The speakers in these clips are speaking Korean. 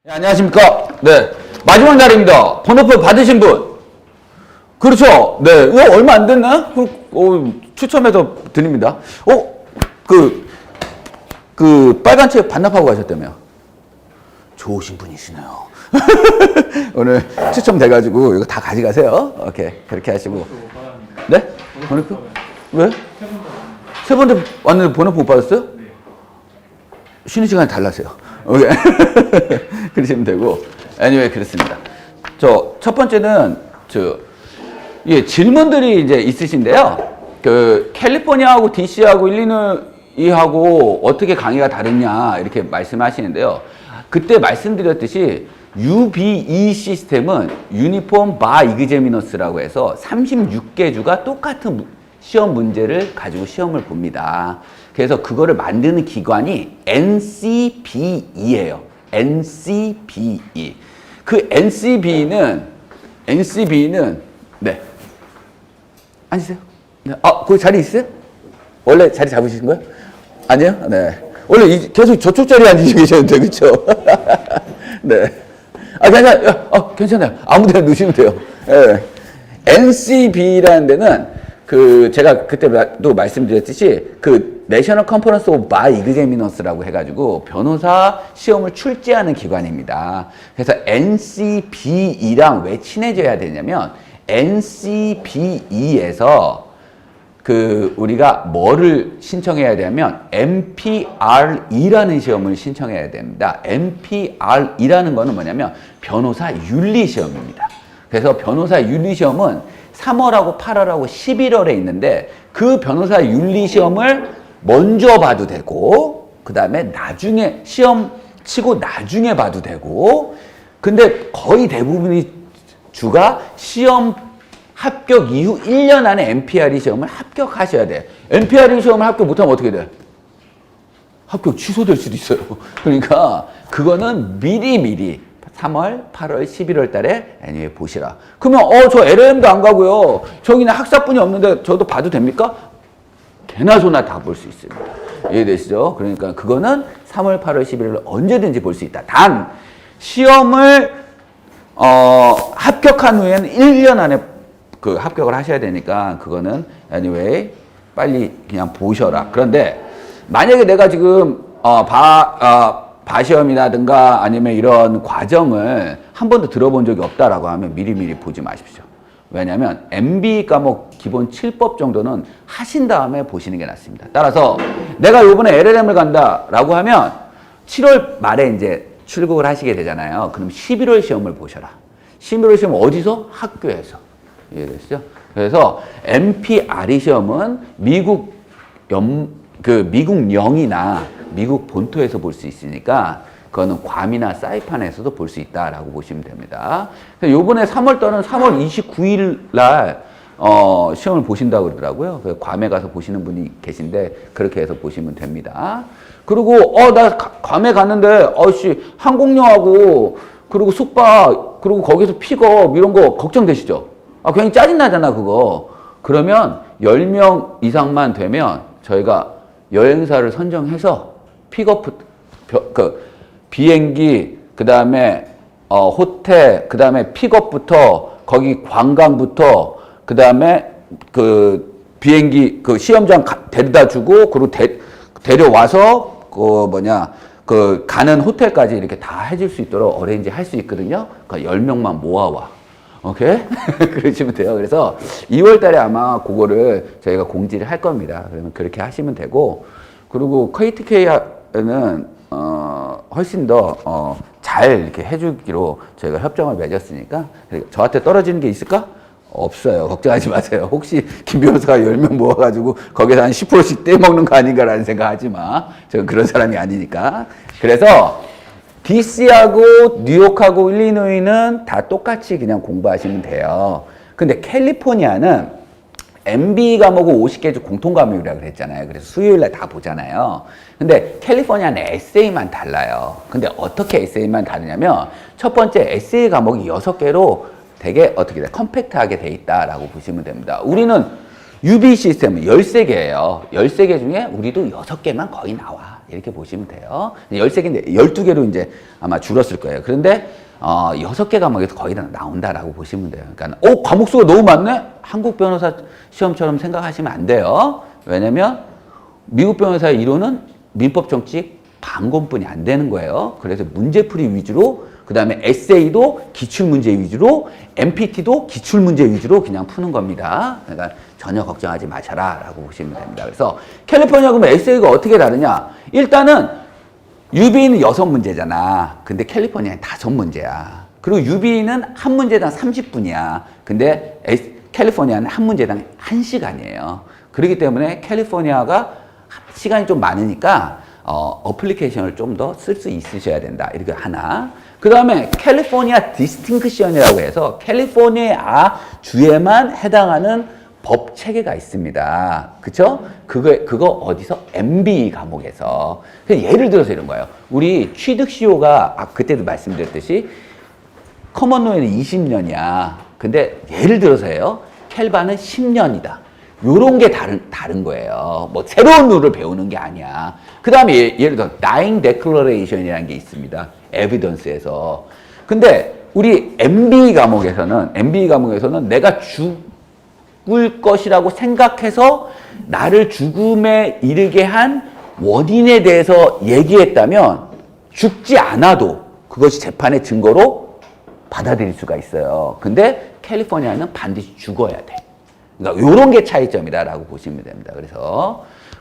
네, 안녕하십니까. 네. 마지막 날입니다. 번호표 받으신 분. 그렇죠. 네. 이거 얼마 안 됐나? 추첨해서 드립니다. 빨간 책 반납하고 가셨다며. 좋으신 분이시네요. 오늘 추첨돼가지고 이거 다 가져가세요. 오케이. 그렇게 하시고. 네? 번호표? 왜? 세 번째 왔는데 번호표 못 받았어요? 쉬는 시간에 달라세요. 오케이. 그러시면 되고. anyway, 그렇습니다. 첫 번째는, 질문들이 이제 있으신데요. 캘리포니아하고 DC하고 일리노이하고 어떻게 강의가 다르냐, 이렇게 말씀하시는데요. 그때 말씀드렸듯이 UBE 시스템은 유니폼 바 이그제미너스라고 해서 36개 주가 똑같은 시험 문제를 가지고 시험을 봅니다. 그래서 그거를 만드는 기관이 NCBE예요. NCBE. 그 NCBE는 네. 앉으세요. 네. 거기 자리 있어요? 원래 자리 잡으신 거예요? 아니요? 네. 원래 계속 저쪽 자리에 앉으시고 계셨는데, 그쵸? 네. 괜찮아요. 아무 데나 누시면 돼요. 네. NCB라는 데는 제가 그때도 말씀드렸듯이 내셔널 컨퍼런스 오브 바 이그제미너스라고 해가지고 변호사 시험을 출제하는 기관입니다. 그래서 NCBE랑 왜 친해져야 되냐면 NCBE에서 우리가 뭐를 신청해야 되냐면 MPRE라는 시험을 신청해야 됩니다. MPRE라는 거는 뭐냐면 변호사 윤리 시험입니다. 그래서 변호사 윤리 시험은 3월하고 8월하고 11월에 있는데 그 변호사 윤리 시험을 먼저 봐도 되고 그 다음에 나중에 시험 치고 나중에 봐도 되고 근데 거의 대부분의 주가 시험 합격 이후 1년 안에 MPRE 시험을 합격하셔야 돼요. MPRE 시험을 합격 못하면 어떻게 돼요? 합격 취소될 수도 있어요. 그러니까 그거는 미리 3월, 8월, 11월 달에 anyway 보시라. 그러면 저 LLM도 안 가고요. 저기는 학사분이 없는데 저도 봐도 됩니까? 개나 소나 다 볼 수 있습니다. 이해되시죠? 그러니까 그거는 3월, 8월, 11월 언제든지 볼 수 있다. 단 시험을 합격한 후에는 1년 안에 합격을 하셔야 되니까 그거는 anyway 빨리 그냥 보셔라. 그런데 만약에 내가 지금 바시험이라든가 아니면 이런 과정을 한 번도 들어본 적이 없다라고 하면 미리 보지 마십시오. 왜냐하면 MB 과목 기본 7법 정도는 하신 다음에 보시는 게 낫습니다. 따라서 내가 이번에 LLM을 간다라고 하면 7월 말에 이제 출국을 하시게 되잖아요. 그럼 11월 시험을 보셔라. 11월 시험 어디서? 학교에서. 이해되시죠? 그래서 MPRE 시험은 미국 영이나 미국 본토에서 볼 수 있으니까 그거는 괌이나 사이판에서도 볼 수 있다라고 보시면 됩니다. 요번에 3월달은 3월 29일 날 시험을 보신다고 그러더라고요. 괌에 가서 보시는 분이 계신데 그렇게 해서 보시면 됩니다. 그리고 나 괌에 갔는데 항공료하고 그리고 숙박 그리고 거기서 픽업 이런 거 걱정되시죠? 굉장히 짜증나잖아 그거. 그러면 10명 이상만 되면 저희가 여행사를 선정해서 픽업 비행기 그다음에 호텔 그다음에 픽업부터 거기 관광부터 그다음에 비행기 시험장 데려다 주고 그리고 데려와서 가는 호텔까지 이렇게 다 해줄 수 있도록 어레인지 할 수 있거든요. 그러니까 10명만 모아와. 오케이? 그러시면 돼요. 그래서 2월 달에 아마 그거를 저희가 공지를 할 겁니다. 그러면 그렇게 하시면 되고, 그리고 KTK는, 훨씬 더, 잘 이렇게 해주기로 저희가 협정을 맺었으니까, 저한테 떨어지는 게 있을까? 없어요. 걱정하지 마세요. 혹시 김 변호사가 10명 모아가지고 거기서 한 10%씩 떼먹는 거 아닌가라는 생각 하지 마. 저는 그런 사람이 아니니까. 그래서, DC하고 뉴욕하고 일리노이는 다 똑같이 그냥 공부하시면 돼요. 근데 캘리포니아는 MB 과목은 50개 중 공통 과목이라고 그랬잖아요. 그래서 수요일날 다 보잖아요. 근데 캘리포니아는 에세이만 달라요. 근데 어떻게 에세이만 다르냐면 첫 번째 에세이 과목이 6개로 되게 어떻게 돼? 컴팩트하게 돼 있다라고 보시면 됩니다. 우리는 UB 시스템은 13개예요. 13개 중에 우리도 6개만 거의 나와. 이렇게 보시면 돼요. 13개인데 12개로 이제 아마 줄었을 거예요. 그런데 6개 과목에서 거의 다 나온다라고 보시면 돼요. 그러니까 과목 수가 너무 많네? 한국 변호사 시험처럼 생각하시면 안 돼요. 왜냐면 미국 변호사의 이론은 민법 정칙 반권뿐이 안 되는 거예요. 그래서 문제풀이 위주로, 그 다음에 에세이도 기출문제 위주로, MPT도 기출문제 위주로 그냥 푸는 겁니다. 그러니까 전혀 걱정하지 마셔라 라고 보시면 됩니다. 그래서 캘리포니아 그러면 에세이가 어떻게 다르냐? 일단은 UB는 6문제잖아. 근데 캘리포니아는 5문제야. 그리고 UB는 한 문제당 30분이야. 근데 캘리포니아는 한 문제당 1시간이에요. 그렇기 때문에 캘리포니아가 시간이 좀 많으니까 어플리케이션을 좀 더 쓸 수 있으셔야 된다. 이렇게 하나. 그 다음에 캘리포니아 디스팅크션이라고 해서 캘리포니아 주에만 해당하는 법 체계가 있습니다. 그쵸? 그거 어디서? MB 과목에서. 그냥 예를 들어서 이런 거예요. 우리 취득 시효가 그때도 말씀드렸듯이 커먼로에는 20년이야. 근데 예를 들어서요. 캘바는 10년이다. 요런 게 다른 거예요. 뭐 새로운 룰을 배우는 게 아니야. 그 다음에 예를 들어 Dying Declaration이라는 게 있습니다. 에비던스에서. 근데 우리 MB 과목에서는 내가 죽을 것이라고 생각해서 나를 죽음에 이르게 한 원인에 대해서 얘기했다면 죽지 않아도 그것이 재판의 증거로 받아들일 수가 있어요. 근데 캘리포니아는 반드시 죽어야 돼. 그러니까 요런 게 차이점이다라고 보시면 됩니다.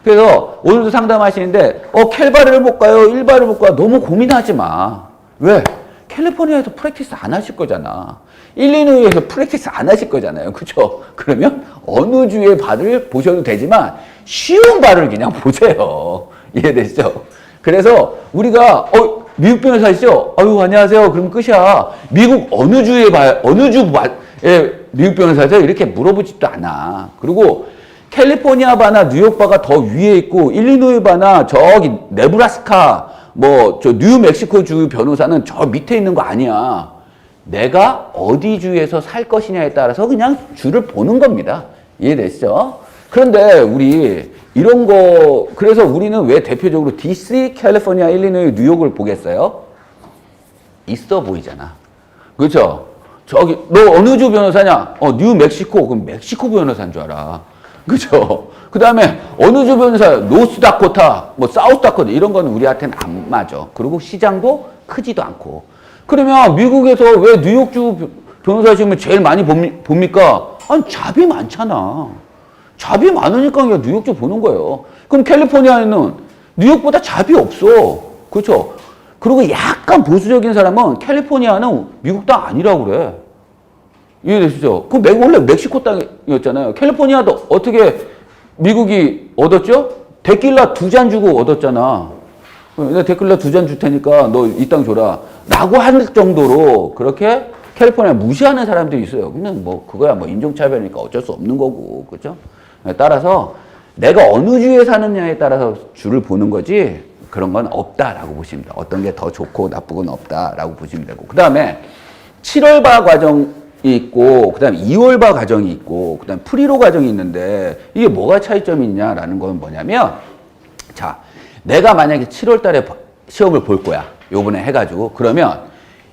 그래서 오늘도 상담하시는데 캘바를 해볼까요? 일바를 해볼까요? 너무 고민하지 마. 왜? 캘리포니아에서 프랙티스 안 하실 거잖아. 일리노이에서 프랙티스 안 하실 거잖아요. 그죠? 그러면 어느 주의 바를 보셔도 되지만 쉬운 바를 그냥 보세요. 이해되시죠? 그래서 우리가 미국 변호사시죠? 아유 안녕하세요. 그럼 끝이야. 미국 어느 주에 미국 변호사죠? 이렇게 물어보지도 않아. 그리고 캘리포니아 바나 뉴욕 바가 더 위에 있고 일리노이 바나 저기 네브라스카 저 뉴멕시코 주 변호사는 저 밑에 있는 거 아니야. 내가 어디 주에서 살 것이냐에 따라서 그냥 주를 보는 겁니다. 이해되시죠? 그런데 우리 이런 거 그래서 우리는 왜 대표적으로 DC, 캘리포니아, 일리노이, 뉴욕을 보겠어요? 있어 보이잖아. 그렇죠? 저기 너 어느 주 변호사냐? 뉴멕시코. 그럼 멕시코 변호사인 줄 알아. 그죠? 그 다음에 어느 주 변호사, 노스다코타, 사우스다코타 이런 거는 우리한테는 안 맞아. 그리고 시장도 크지도 않고. 그러면 미국에서 왜 뉴욕주 변호사 시험을 제일 많이 봅니까? 아니 잡이 많잖아. 잡이 많으니까 그냥 뉴욕주 보는 거예요. 그럼 캘리포니아에는 뉴욕보다 잡이 없어. 그렇죠? 그리고 약간 보수적인 사람은 캘리포니아는 미국 땅 아니라고 그래. 이해되시죠? 원래 멕시코 땅이었잖아요. 캘리포니아도 어떻게 미국이 얻었죠? 데킬라 2잔 주고 얻었잖아. 내가 데킬라 2잔 줄 테니까 너 이 땅 줘라. 라고 할 정도로 그렇게 캘리포니아 무시하는 사람들이 있어요. 그냥 그거야 인종차별이니까 어쩔 수 없는 거고. 그죠? 따라서 내가 어느 주에 사느냐에 따라서 주를 보는 거지 그런 건 없다라고 보시면 돼요. 어떤 게 더 좋고 나쁘고는 없다라고 보시면 되고. 그 다음에 7월바 과정이 있고, 그 다음에 2월바 과정이 있고, 그 다음에 프리로 과정이 있는데 이게 뭐가 차이점이 있냐라는 건 뭐냐면 자, 내가 만약에 7월 달에 시험을 볼 거야. 요번에 해가지고. 그러면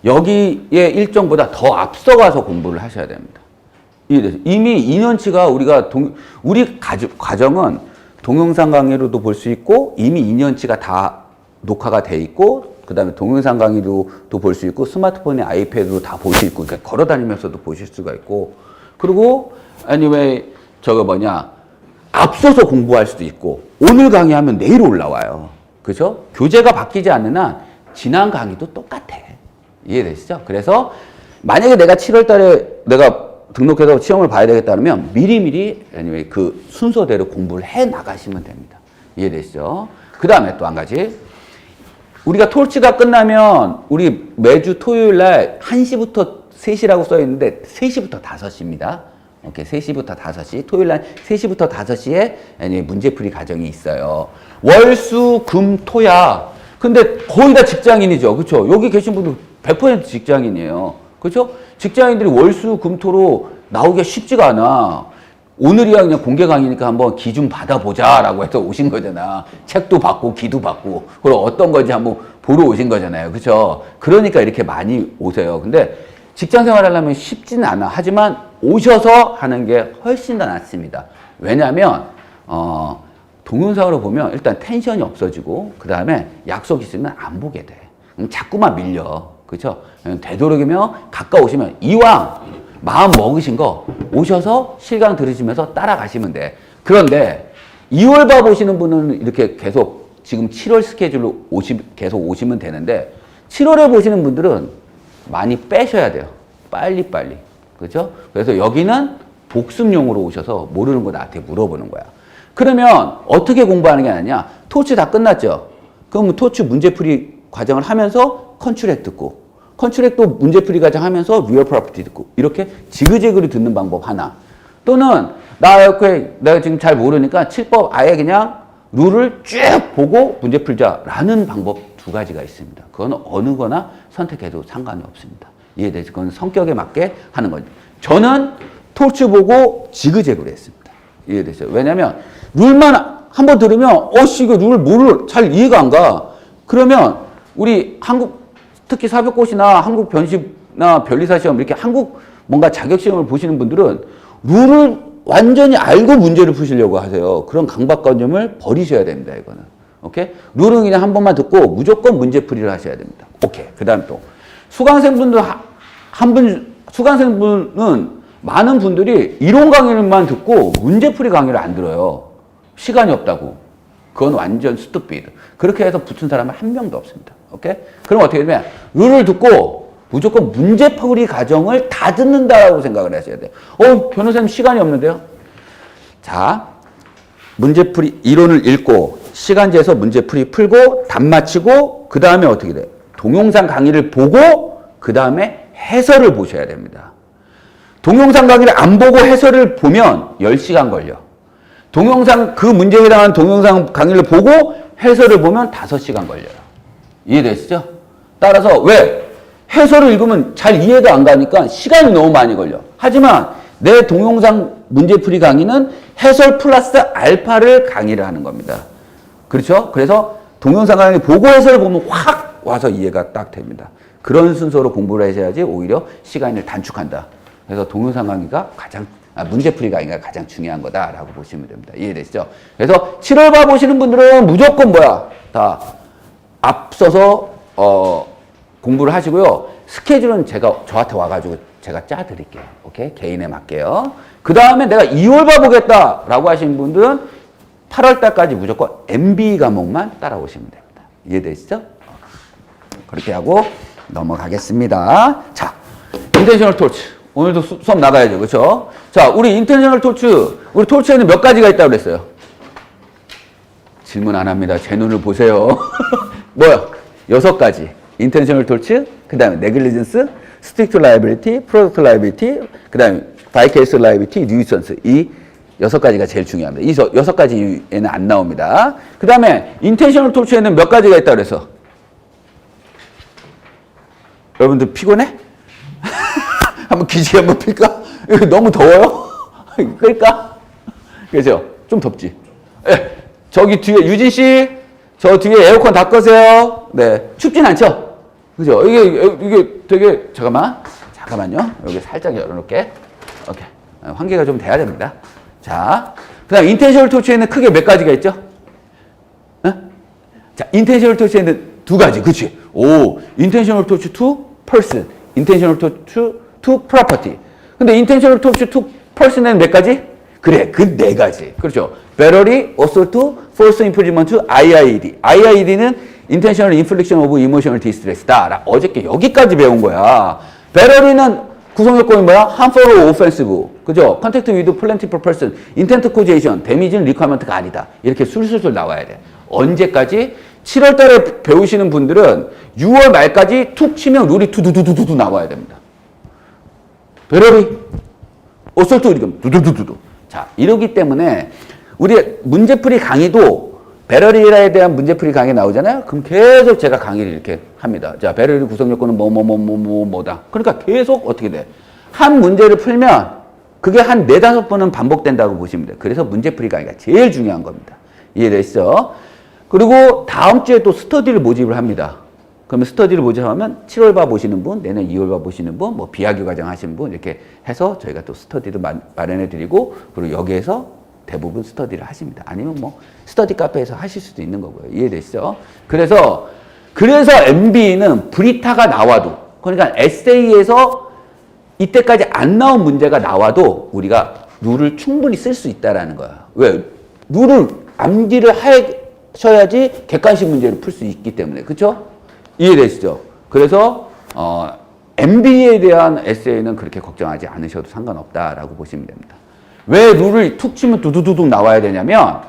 여기에 일정보다 더 앞서가서 공부를 하셔야 됩니다. 이미 2년치가 우리 과정은 동영상 강의로도 볼 수 있고 이미 2년치가 다 녹화가 돼 있고 그 다음에 동영상 강의로도 볼 수 있고 스마트폰에 아이패드로 다 볼 수 있고 그러니까 걸어 다니면서도 보실 수가 있고 그리고 앞서서 공부할 수도 있고 오늘 강의하면 내일 올라와요. 그죠? 교재가 바뀌지 않는 한 지난 강의도 똑같아. 이해되시죠? 그래서 만약에 내가 7월 달에 내가 등록해서 시험을 봐야 되겠다 그러면 미리미리 그 순서대로 공부를 해 나가시면 됩니다. 이해되시죠? 그 다음에 또 한 가지. 우리가 톨치가 끝나면 우리 매주 토요일 날 1시부터 3시라고 써 있는데 3시부터 5시입니다. 오케이, 3시부터 5시. 토요일 날 3시부터 5시에 문제풀이 과정이 있어요. 월, 수, 금, 토야. 근데 거의 다 직장인이죠. 그렇죠? 여기 계신 분들 100% 직장인이에요. 그렇죠? 직장인들이 월, 수, 금, 토로 나오기가 쉽지가 않아. 오늘이야 그냥 공개 강의니까 한번 기 좀 받아보자라고 해서 오신 거잖아. 책도 받고 기도 받고 그럼 어떤 건지 한번 보러 오신 거잖아요. 그렇죠? 그러니까 이렇게 많이 오세요. 근데 직장 생활 하려면 쉽지는 않아. 하지만 오셔서 하는 게 훨씬 더 낫습니다. 왜냐하면 동영상으로 보면 일단 텐션이 없어지고 그 다음에 약속 있으면 안 보게 돼. 자꾸만 밀려. 그렇죠? 되도록이면 가까우시면 이왕 마음 먹으신 거 오셔서 실강 들으시면서 따라가시면 돼. 그런데 2월 봐 보시는 분은 이렇게 계속 지금 7월 스케줄로 계속 오시면 되는데 7월에 보시는 분들은 많이 빼셔야 돼요. 빨리빨리. 그렇죠? 그래서 여기는 복습용으로 오셔서 모르는 거 나한테 물어보는 거야. 그러면 어떻게 공부하는 게 아니냐? 토츠 다 끝났죠? 그럼 토츠 문제풀이 과정을 하면서 컨츄렉 듣고 컨츄렉도 문제풀이 과정 하면서 리얼 프로퍼티 듣고 이렇게 지그재그로 듣는 방법 하나. 또는 내가 지금 잘 모르니까 칠법 아예 그냥 룰을 쭉 보고 문제 풀자라는 방법 두 가지가 있습니다. 그건 어느 거나 선택해도 상관이 없습니다. 이해되죠? 그건 성격에 맞게 하는 거죠. 저는 토츠 보고 지그재그로 했습니다. 이해되죠? 왜냐면 룰만 한번 들으면 이거 룰 잘 이해가 안 가. 그러면 우리 한국 특히 사법고시나 한국 변시나 변리사 시험 이렇게 한국 뭔가 자격 시험을 보시는 분들은 룰을 완전히 알고 문제를 푸시려고 하세요. 그런 강박관념을 버리셔야 됩니다. 이거는. 오케이? 룰은 그냥 한 번만 듣고 무조건 문제풀이를 하셔야 됩니다. 오케이. 그다음 또 수강생분들 수강생분은 많은 분들이 이론 강의만 듣고 문제풀이 강의를 안 들어요. 시간이 없다고. 그건 완전 스투피드. 그렇게 해서 붙은 사람은 한 명도 없습니다. 오케이? 그럼 어떻게 되면 룰을 듣고 무조건 문제풀이 과정을 다 듣는다라고 생각을 하셔야 돼요. 변호사님 시간이 없는데요? 자, 문제풀이 이론을 읽고 시간제에서 문제풀이 풀고 답 맞히고 그 다음에 어떻게 돼요? 동영상 강의를 보고 그 다음에 해설을 보셔야 됩니다. 동영상 강의를 안 보고 해설을 보면 10시간 걸려. 그 문제에 해당하는 동영상 강의를 보고 해설을 보면 5시간 걸려요. 이해되시죠? 따라서 왜? 해설을 읽으면 잘 이해가 안 가니까 시간이 너무 많이 걸려. 하지만 내 동영상 문제풀이 강의는 해설 플러스 알파를 강의를 하는 겁니다. 그렇죠? 그래서 동영상 강의 보고 해설을 보면 확 와서 이해가 딱 됩니다. 그런 순서로 공부를 하셔야지 오히려 시간을 단축한다. 그래서 동영상 강의가 문제풀이 강의가 가장 중요한 거다라고 보시면 됩니다. 이해되시죠? 그래서 7월 봐 보시는 분들은 무조건 다 앞서서 공부를 하시고요. 스케줄은 저한테 와가지고 제가 짜드릴게요. 오케이? 개인에 맞게요. 그 다음에 내가 2월 봐보겠다라고 하시는 분들은 8월 달까지 무조건 MB 과목만 따라오시면 됩니다. 이해되시죠? 그렇게 하고 넘어가겠습니다. 자, 인텐셔널 토츠. 오늘도 수업 나가야죠. 그렇죠? 자, 우리 인텐셔널 토츠. 우리 토츠에는 몇 가지가 있다고 그랬어요? 질문 안 합니다. 제 눈을 보세요. 뭐요? 6가지. 인텐셔널 토츠, 그 다음에 네글리전스, 스트릭트 라이빌리티, 프로덕트 라이빌리티, 그 다음에 바이케이스 라이빌리티, 뉴이선스. 이 6가지가 제일 중요합니다. 이 6가지에는 안 나옵니다. 그 다음에 인텐셔널 토츠에는 몇 가지가 있다고 그래서? 여러분들 피곤해? 한번 기지 한번 필까? 너무 더워요? 끌까? 그죠? 좀 덥지? 네. 저기 뒤에 유진 씨, 저 뒤에 에어컨 다 끄세요. 네, 춥진 않죠? 그죠? 이게 되게 잠깐만요. 여기 살짝 열어놓을게. 오케이. 환기가 좀 돼야 됩니다. 자, 그다음 인텐셔널 토치에는 크게 몇 가지가 있죠? 자, 인텐셔널 토치에는 2가지, 그렇지? 인텐셔널 토치 to person, 인텐셔널 토치 to property. 근데 인텐셔널 토치 to person에는 몇 가지? 그래, 그 4가지. 그렇죠? battery, assault, false imprisonment, IIED. IIED는 intentional infliction of emotional distress다. 어저께 여기까지 배운 거야. battery는 구성 요건이 뭐야? harmful or offensive. 그죠? contact with plentiful person, intent causation, damage는 requirement가 아니다. 이렇게 술술술 나와야 돼. 언제까지? 7월 달에 배우시는 분들은 6월 말까지 툭 치면 룰이 두두두두두 나와야 됩니다. battery, assault, 이렇게 두두두두두. 자, 이러기 때문에 우리 문제풀이 강의도 배럴이에 대한 문제풀이 강의 나오잖아요. 그럼 계속 제가 강의를 이렇게 합니다. 자, 배럴이 구성 요건은 뭐다. 그러니까 계속 어떻게 돼? 한 문제를 풀면 그게 한 4-5번은 반복된다고 보시면 돼요. 그래서 문제풀이가 제일 중요한 겁니다. 이해되시죠? 그리고 다음 주에 또 스터디를 모집을 합니다. 그러면 스터디를 모집하면 7월바 보시는 분, 내년 2월바 보시는 분, 뭐 비학교 과정 하시는 분 이렇게 해서 저희가 또 스터디도 마련해 드리고 그리고 여기에서 대부분 스터디를 하십니다. 아니면 뭐 스터디 카페에서 하실 수도 있는 거고요. 이해되시죠? 그래서 MB는 브리타가 나와도 그러니까 에세이에서 이때까지 안 나온 문제가 나와도 우리가 룰을 충분히 쓸 수 있다라는 거야. 왜? 룰을 암기를 하셔야지 객관식 문제를 풀 수 있기 때문에. 그렇죠? 이해되시죠? 그래서 MB에 대한 에세이는 그렇게 걱정하지 않으셔도 상관없다라고 보시면 됩니다. 왜 룰을 툭 치면 두두두둑 나와야 되냐면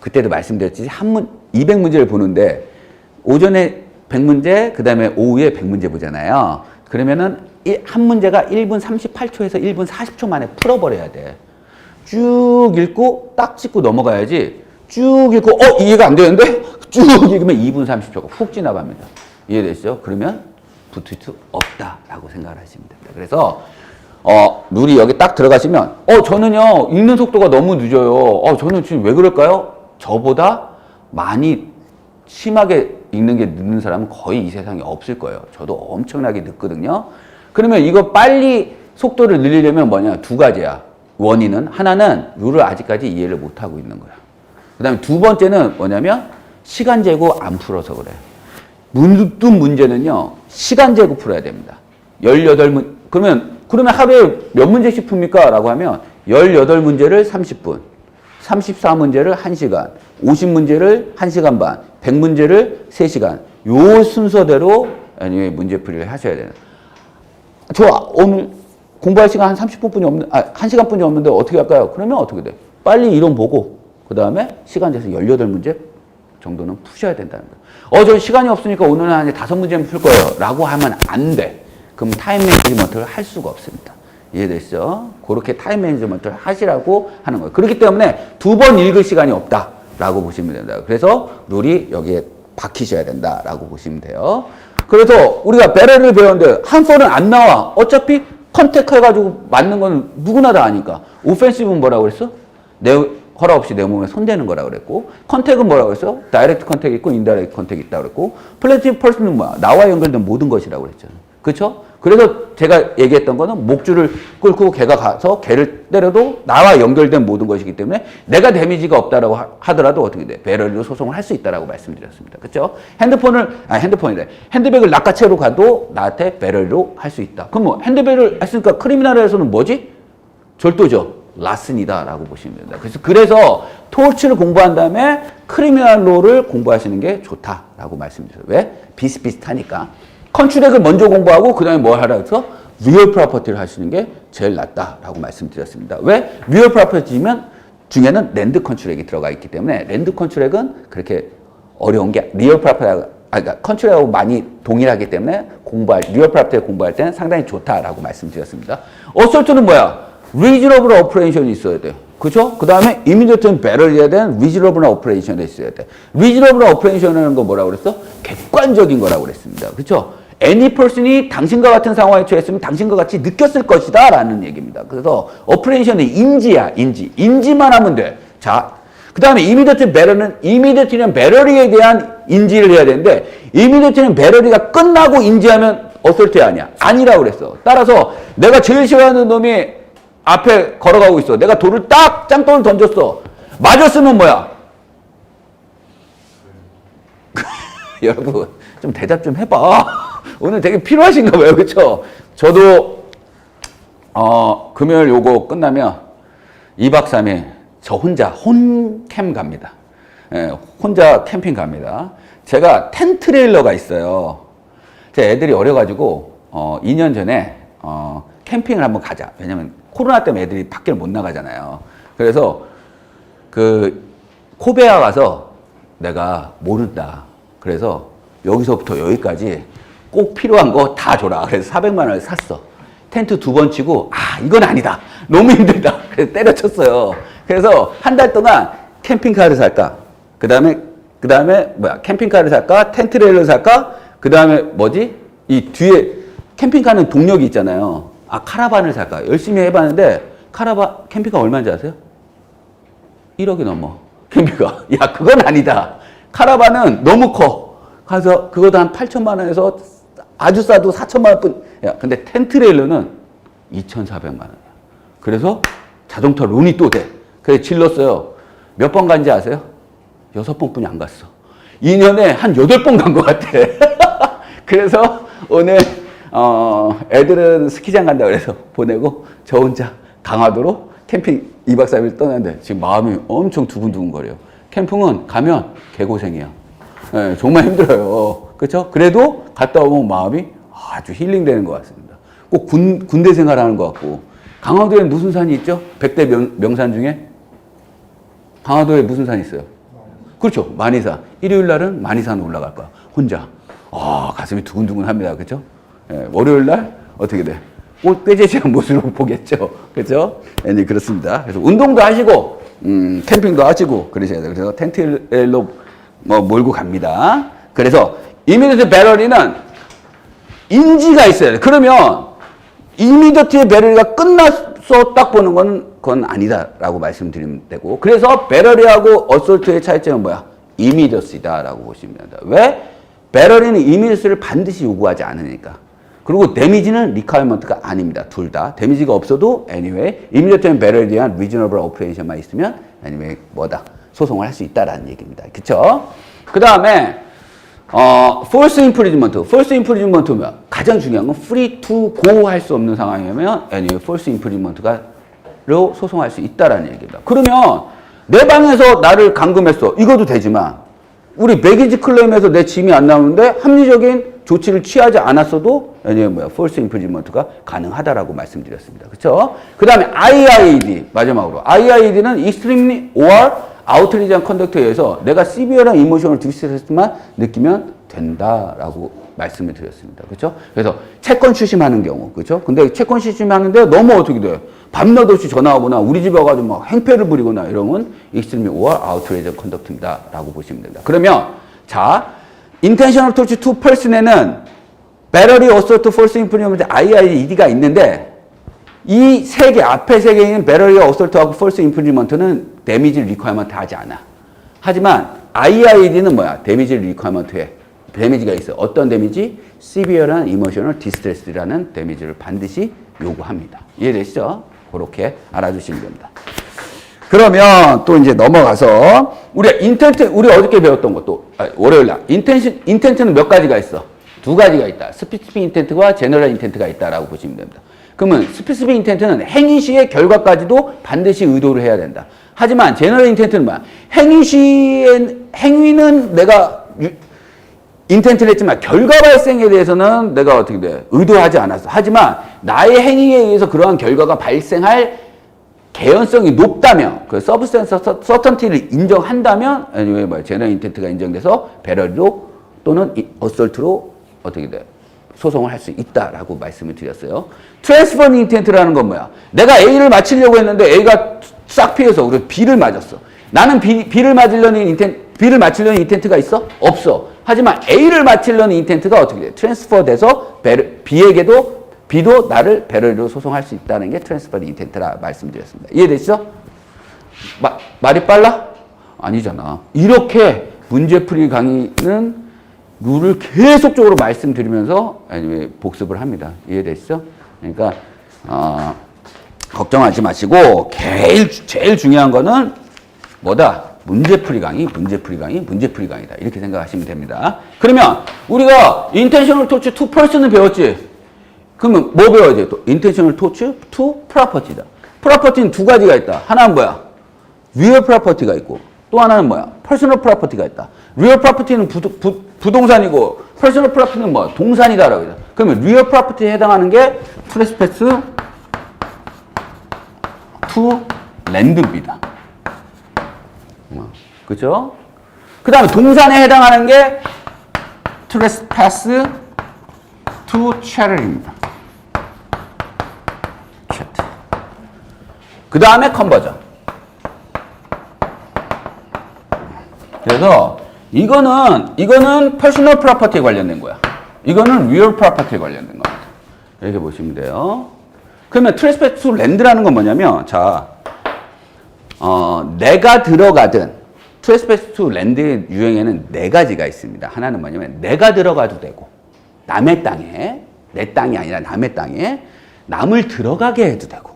그때도 말씀드렸지 200문제를 보는데 오전에 100문제 그다음에 오후에 100문제 보잖아요. 그러면은 한 문제가 1분 38초에서 1분 40초 만에 풀어버려야 돼. 쭉 읽고 딱 찍고 넘어가야지. 쭉 읽고 이해가 안 되는데 쭉 읽으면 2분 30초가 훅 지나갑니다. 이해되시죠? 그러면 붙을 수 없다라고 생각을 하시면 됩니다. 그래서 룰이 여기 딱 들어가시면 저는요 읽는 속도가 너무 늦어요. 저는 지금 왜 그럴까요? 저보다 많이 심하게 읽는 게 늦는 사람은 거의 이 세상에 없을 거예요. 저도 엄청나게 늦거든요. 그러면 이거 빨리 속도를 늘리려면 뭐냐? 2가지야. 원인은 하나는 룰을 아직까지 이해를 못하고 있는 거야. 그 다음에 2번째는 뭐냐면 시간 재고 안 풀어서 그래. 모든 문제는요 시간 재고 풀어야 됩니다. 18문 그러면 하루에 몇 문제씩 풉니까? 라고 하면 18문제를 30분 34문제를 1시간 50문제를 1시간 반 100문제를 3시간 요 순서대로 문제풀이를 하셔야 돼요. 저 오늘 공부할 시간 한 30분뿐이 없는 1시간뿐이 없는데 어떻게 할까요? 그러면 어떻게 돼? 빨리 이론 보고 그 다음에 시간 재서 18문제 정도는 푸셔야 된다는 거예요. 저 시간이 없으니까 오늘은 한 5문제만 풀 거예요. 라고 하면 안 돼. 그럼 타임 매니지먼트를 할 수가 없습니다. 이해되시죠? 그렇게 타임 매니지먼트를 하시라고 하는 거예요. 그렇기 때문에 2번 읽을 시간이 없다라고 보시면 됩니다. 그래서 룰이 여기에 박히셔야 된다라고 보시면 돼요. 그래서 우리가 배럴을 배웠는데 한 번은 안 나와. 어차피 컨택 해가지고 맞는 건 누구나 다 아니까. 오펜시브는 뭐라고 그랬어? 허락 없이 내 몸에 손대는 거라고 그랬고, 컨택은 뭐라고 그랬어? 다이렉트 컨택이 있고 인다이렉트 컨택이 있다고 그랬고, 플래티브 펄스는 뭐야? 나와 연결된 모든 것이라고 그랬잖아. 그렇죠? 그래서 제가 얘기했던 거는 목줄을 끌고 걔가 가서 걔를 때려도 나와 연결된 모든 것이기 때문에 내가 데미지가 없다라고 하더라도 어떻게 돼? 배럴로 소송을 할 수 있다라고 말씀드렸습니다. 그렇죠? 핸드백을 낚아채로 가도 나한테 배럴로 할 수 있다. 그럼 뭐 핸드백을 했으니까 크리미널에서는 뭐지? 절도죠. 라슨이다라고 보시면 됩니다. 그래서 토치를 공부한 다음에 크리미널로를 공부하시는 게 좋다라고 말씀드려요. 왜? 비슷비슷하니까. 컨트랙을 먼저 공부하고 그 다음에 뭘 하라 해서 리얼 프로퍼티를 하시는 게 제일 낫다라고 말씀드렸습니다. 왜? 리얼 프로퍼티면 중에는 랜드 컨트랙이 들어가 있기 때문에 랜드 컨트랙은 그렇게 어려운 게 리얼 프로퍼티가 그러니까 컨트랙하고 많이 동일하기 때문에 리얼 프로퍼티 공부할 때는 상당히 좋다라고 말씀드렸습니다. 어설트는 뭐야? reasonable operation이 있어야 돼요. 그죠? 그 다음에 immediate barrel이어야 되는 reasonable operation이 있어야 돼. reasonable operation이라는 거 뭐라고 그랬어? 객관적인 거라고 그랬습니다. 그렇죠? any person이 당신과 같은 상황에 처했으면 당신과 같이 느꼈을 것이다 라는 얘기입니다. 그래서 operation은 인지야, 인지만 하면 돼. 자, 그 다음에 immediate barrel은 immediate는 barrel에 대한 인지를 해야 되는데 immediate는 barrel이가 끝나고 인지하면 assault이 아니야. 아니라고 그랬어. 따라서 내가 제일 싫어하는 놈이 앞에 걸어가고 있어. 내가 돌을 짱돌을 던졌어. 맞았으면 뭐야? 여러분 좀 대답 좀 해봐. 오늘 되게 필요하신가 봐요. 그렇죠? 저도 금요일 요거 끝나면 2박 3일 저 혼자 홈캠 갑니다. 혼자 캠핑 갑니다. 제가 텐트레일러가 있어요. 제 애들이 어려가지고 2년 전에 캠핑을 한번 가자. 왜냐면 코로나 때문에 애들이 밖을 못 나가잖아요. 그래서 코베아 가서 내가 모른다. 그래서 여기서부터 여기까지 꼭 필요한 거 다 줘라. 그래서 400만 원을 샀어. 텐트 2번 치고 이건 아니다. 너무 힘들다. 그래서 때려쳤어요. 그래서 한 달 동안 캠핑카를 살까? 그 다음에 뭐야? 캠핑카를 살까? 텐트레일러 살까? 그 다음에 뭐지? 이 뒤에 캠핑카는 동력이 있잖아요. 카라반을 살까? 열심히 해봤는데 캠핑카 얼마인지 아세요? 1억이 넘어. 캠핑카. 야, 그건 아니다. 카라반은 너무 커. 가서 그것도 한 8천만 원에서 아주 싸도 4천만 원뿐. 야, 근데 텐트레일러는 2,400만 원이야. 그래서 자동차 론이 또 돼. 그래서 질렀어요. 몇 번 간지 아세요? 6번뿐이 안 갔어. 2년에 한 8번 간 것 같아. 그래서 오늘 애들은 스키장 간다 그래서 보내고 저 혼자 강화도로 캠핑 2박 3일 떠났는데 지금 마음이 엄청 두근두근거려요. 캠핑은 가면 개고생이야. 네, 정말 힘들어요. 그렇죠? 그래도 갔다 오면 마음이 아주 힐링되는 것 같습니다. 꼭 군대 생활하는 것 같고. 강화도에 무슨 산이 있죠? 100대 명산 중에? 강화도에 무슨 산이 있어요? 그렇죠. 만이산. 일요일 날은 만이산 올라갈 거야. 혼자. 가슴이 두근두근합니다. 그렇죠? 예, 월요일 날 어떻게 돼? 꾀재재한 모습으로 보겠죠. 그렇죠? 네, 그렇습니다. 그래서 운동도 하시고 캠핑도 하시고 그러셔야 돼요. 그래서 텐트로 몰고 갑니다. 그래서 이미디어트 배럴리는 인지가 있어야 돼. 그러면 이미디어트 배럴리가 끝났어 딱 보는 그건 아니다라고 말씀드리면 되고. 그래서 배럴리하고 어솔트의 차이점은 뭐야? 이미디어시다라고 보시면 됩니다. 왜? 배럴리는 이미디어스를 반드시 요구하지 않으니까. 그리고 데미지는 리퀘어먼트가 아닙니다. 둘 다. 데미지가 없어도 anyway, immediate and barrel에 대한 reasonable operation만 있으면 anyway 뭐다? 소송을 할 수 있다라는 얘기입니다. 그쵸? 그 다음에 false imprisonment. false imprisonment면 가장 중요한 건 free to go 할 수 없는 상황이면 anyway, false imprisonment로 소송할 수 있다라는 얘기입니다. 그러면 내 방에서 나를 감금했어. 이것도 되지만 우리 배기지 클레임에서 내 짐이 안 나오는데 합리적인 조치를 취하지 않았어도 false imprisonment가 가능하다라고 말씀드렸습니다. 그렇죠? 그 다음에 IIED 마지막으로 IIED는 extremely or outrageous conduct에 의해서 내가 severe한 emotional distress만 느끼면 된다라고 말씀을 드렸습니다. 그렇죠? 그래서 채권 추심하는 경우, 그렇죠? 근데 채권 추심하는데 너무 어떻게 돼요? 밤낮 없이 전화하거나 우리 집에 와가지고 막 행패를 부리거나 이러면 extremely or outrageous conduct입니다라고 보시면 됩니다. 그러면 자, intentional torture to person에는 battery, assault, false imprisonment, IIED가 있는데 이 세 개, 앞에 세 개인 battery, assault하고 false imprisonment는 데미지 리퀘어먼트 하지 않아. 하지만 IIED는 뭐야? 데미지 리퀘어먼트에 데미지가 있어요. 어떤 데미지? severe한 emotional distress라는 데미지를 반드시 요구합니다. 이해되시죠? 그렇게 알아주시면 됩니다. 그러면 또 이제 넘어가서 우리 어저께 배웠던 것도 월요일 날 인텐트는 몇 가지가 있어? 두 가지가 있다. 스피시픽 인텐트와 제너럴 인텐트가 있다라고 보시면 됩니다. 그러면 스피시픽 인텐트는 행위 시의 결과까지도 반드시 의도를 해야 된다. 하지만 제너럴 인텐트는 뭐야? 행위는 내가 인텐트를 했지만 결과 발생에 대해서는 내가 어떻게 돼? 의도하지 않았어. 하지만 나의 행위에 의해서 그러한 결과가 발생할 개연성이 높다면, 그 서브스턴스 서턴티를 인정한다면, 제너럴 인텐트가 인정돼서 배럴로 또는 어설트로 어떻게 돼? 소송을 할 수 있다라고 말씀을 드렸어요. 트랜스퍼 인텐트라는 건 뭐야? 내가 A를 맞추려고 했는데 A가 싹 피해서 우리 B를 맞았어. 나는 B를 맞추려는 인텐트가 있어? 없어. 하지만 A를 맞추려는 인텐트가 어떻게 돼? 트랜스퍼 돼서 B도 나를 배럴로 소송할 수 있다는 게 트랜스퍼 인텐트라 말씀드렸습니다. 이해되시죠? 말이 빨라? 아니잖아. 이렇게 문제풀이 강의는 룰을 계속적으로 말씀드리면서 복습을 합니다. 이해되시죠? 그러니까 걱정하지 마시고 제일 중요한 거는 뭐다? 문제풀이 강의다. 이렇게 생각하시면 됩니다. 그러면 우리가 intentional torture to person을 배웠지? 그러면 뭐 배워야 돼? 또 intentional torture to property다. property는 두 가지가 있다. 하나는 뭐야? real property가 있고 또 하나는 뭐야? personal property가 있다. real property는 부동산이고 personal property는 뭐야? 동산이다라고 해요. 그러면 real property에 해당하는 게 trespass to land입니다. 그죠? 그 다음에 동산에 해당하는 게 trespass to chattel입니다. 그 다음에 컨버전. 그래서 이거는 personal property에 관련된 거야. 이거는 real property에 관련된 겁니다. 이렇게 보시면 돼요. 그러면 트랜스펙트 투 랜드라는 건 뭐냐면, 자, 내가 들어가든, 트랜스펙트 투 랜드 유형에는 네 가지가 있습니다. 하나는 뭐냐면, 내가 들어가도 되고, 남의 땅에, 내 땅이 아니라 남의 땅에, 남을 들어가게 해도 되고,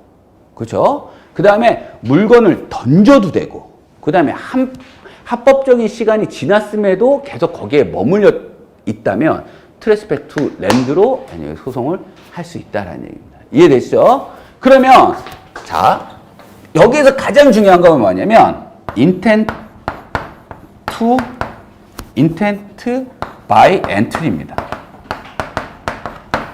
그죠? 그 다음에 물건을 던져도 되고, 그 다음에 합법적인 시간이 지났음에도 계속 거기에 머물러 있다면, 트랜스펙트 투 랜드로 소송을 할 수 있다는 얘기입니다. 이해되시죠? 그러면, 자, 여기에서 가장 중요한 건 뭐냐면, intent by entry입니다.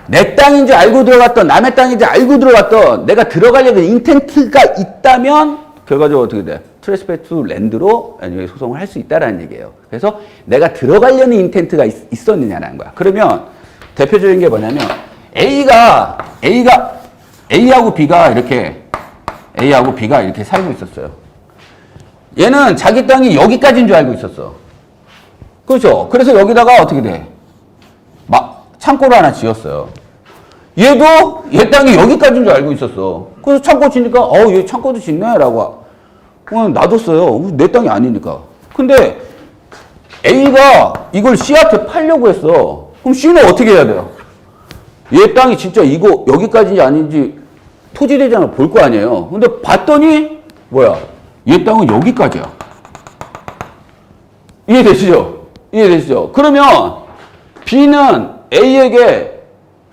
내 땅인지 알고 들어갔던, 남의 땅인지 알고 들어갔던, 내가 들어가려는 인텐트가 있다면, 결과적으로 어떻게 돼? 트랜스펙트 투 랜드로 소송을 할 수 있다는 얘기예요. 그래서 내가 들어가려는 인텐트가 있었느냐는 거야. 그러면 대표적인 게 뭐냐면, A하고 B가 이렇게 살고 있었어요. 얘는 자기 땅이 여기까지인 줄 알고 있었어. 그렇죠? 그래서 여기다가 어떻게 돼? 창고를 하나 지었어요. 얘도 얘 땅이 여기까지인 줄 알고 있었어. 그래서 창고 지니까, 얘 창고도 짓네? 라고. 놔뒀어요. 내 땅이 아니니까. 근데 A가 이걸 C한테 팔려고 했어. 그럼 C는 어떻게 해야 돼요? 얘 땅이 진짜 이거 여기까지인지 아닌지 토지대장을 볼 거 아니에요. 근데 봤더니 뭐야? 얘 땅은 여기까지야. 이해되시죠? 그러면 B는 A에게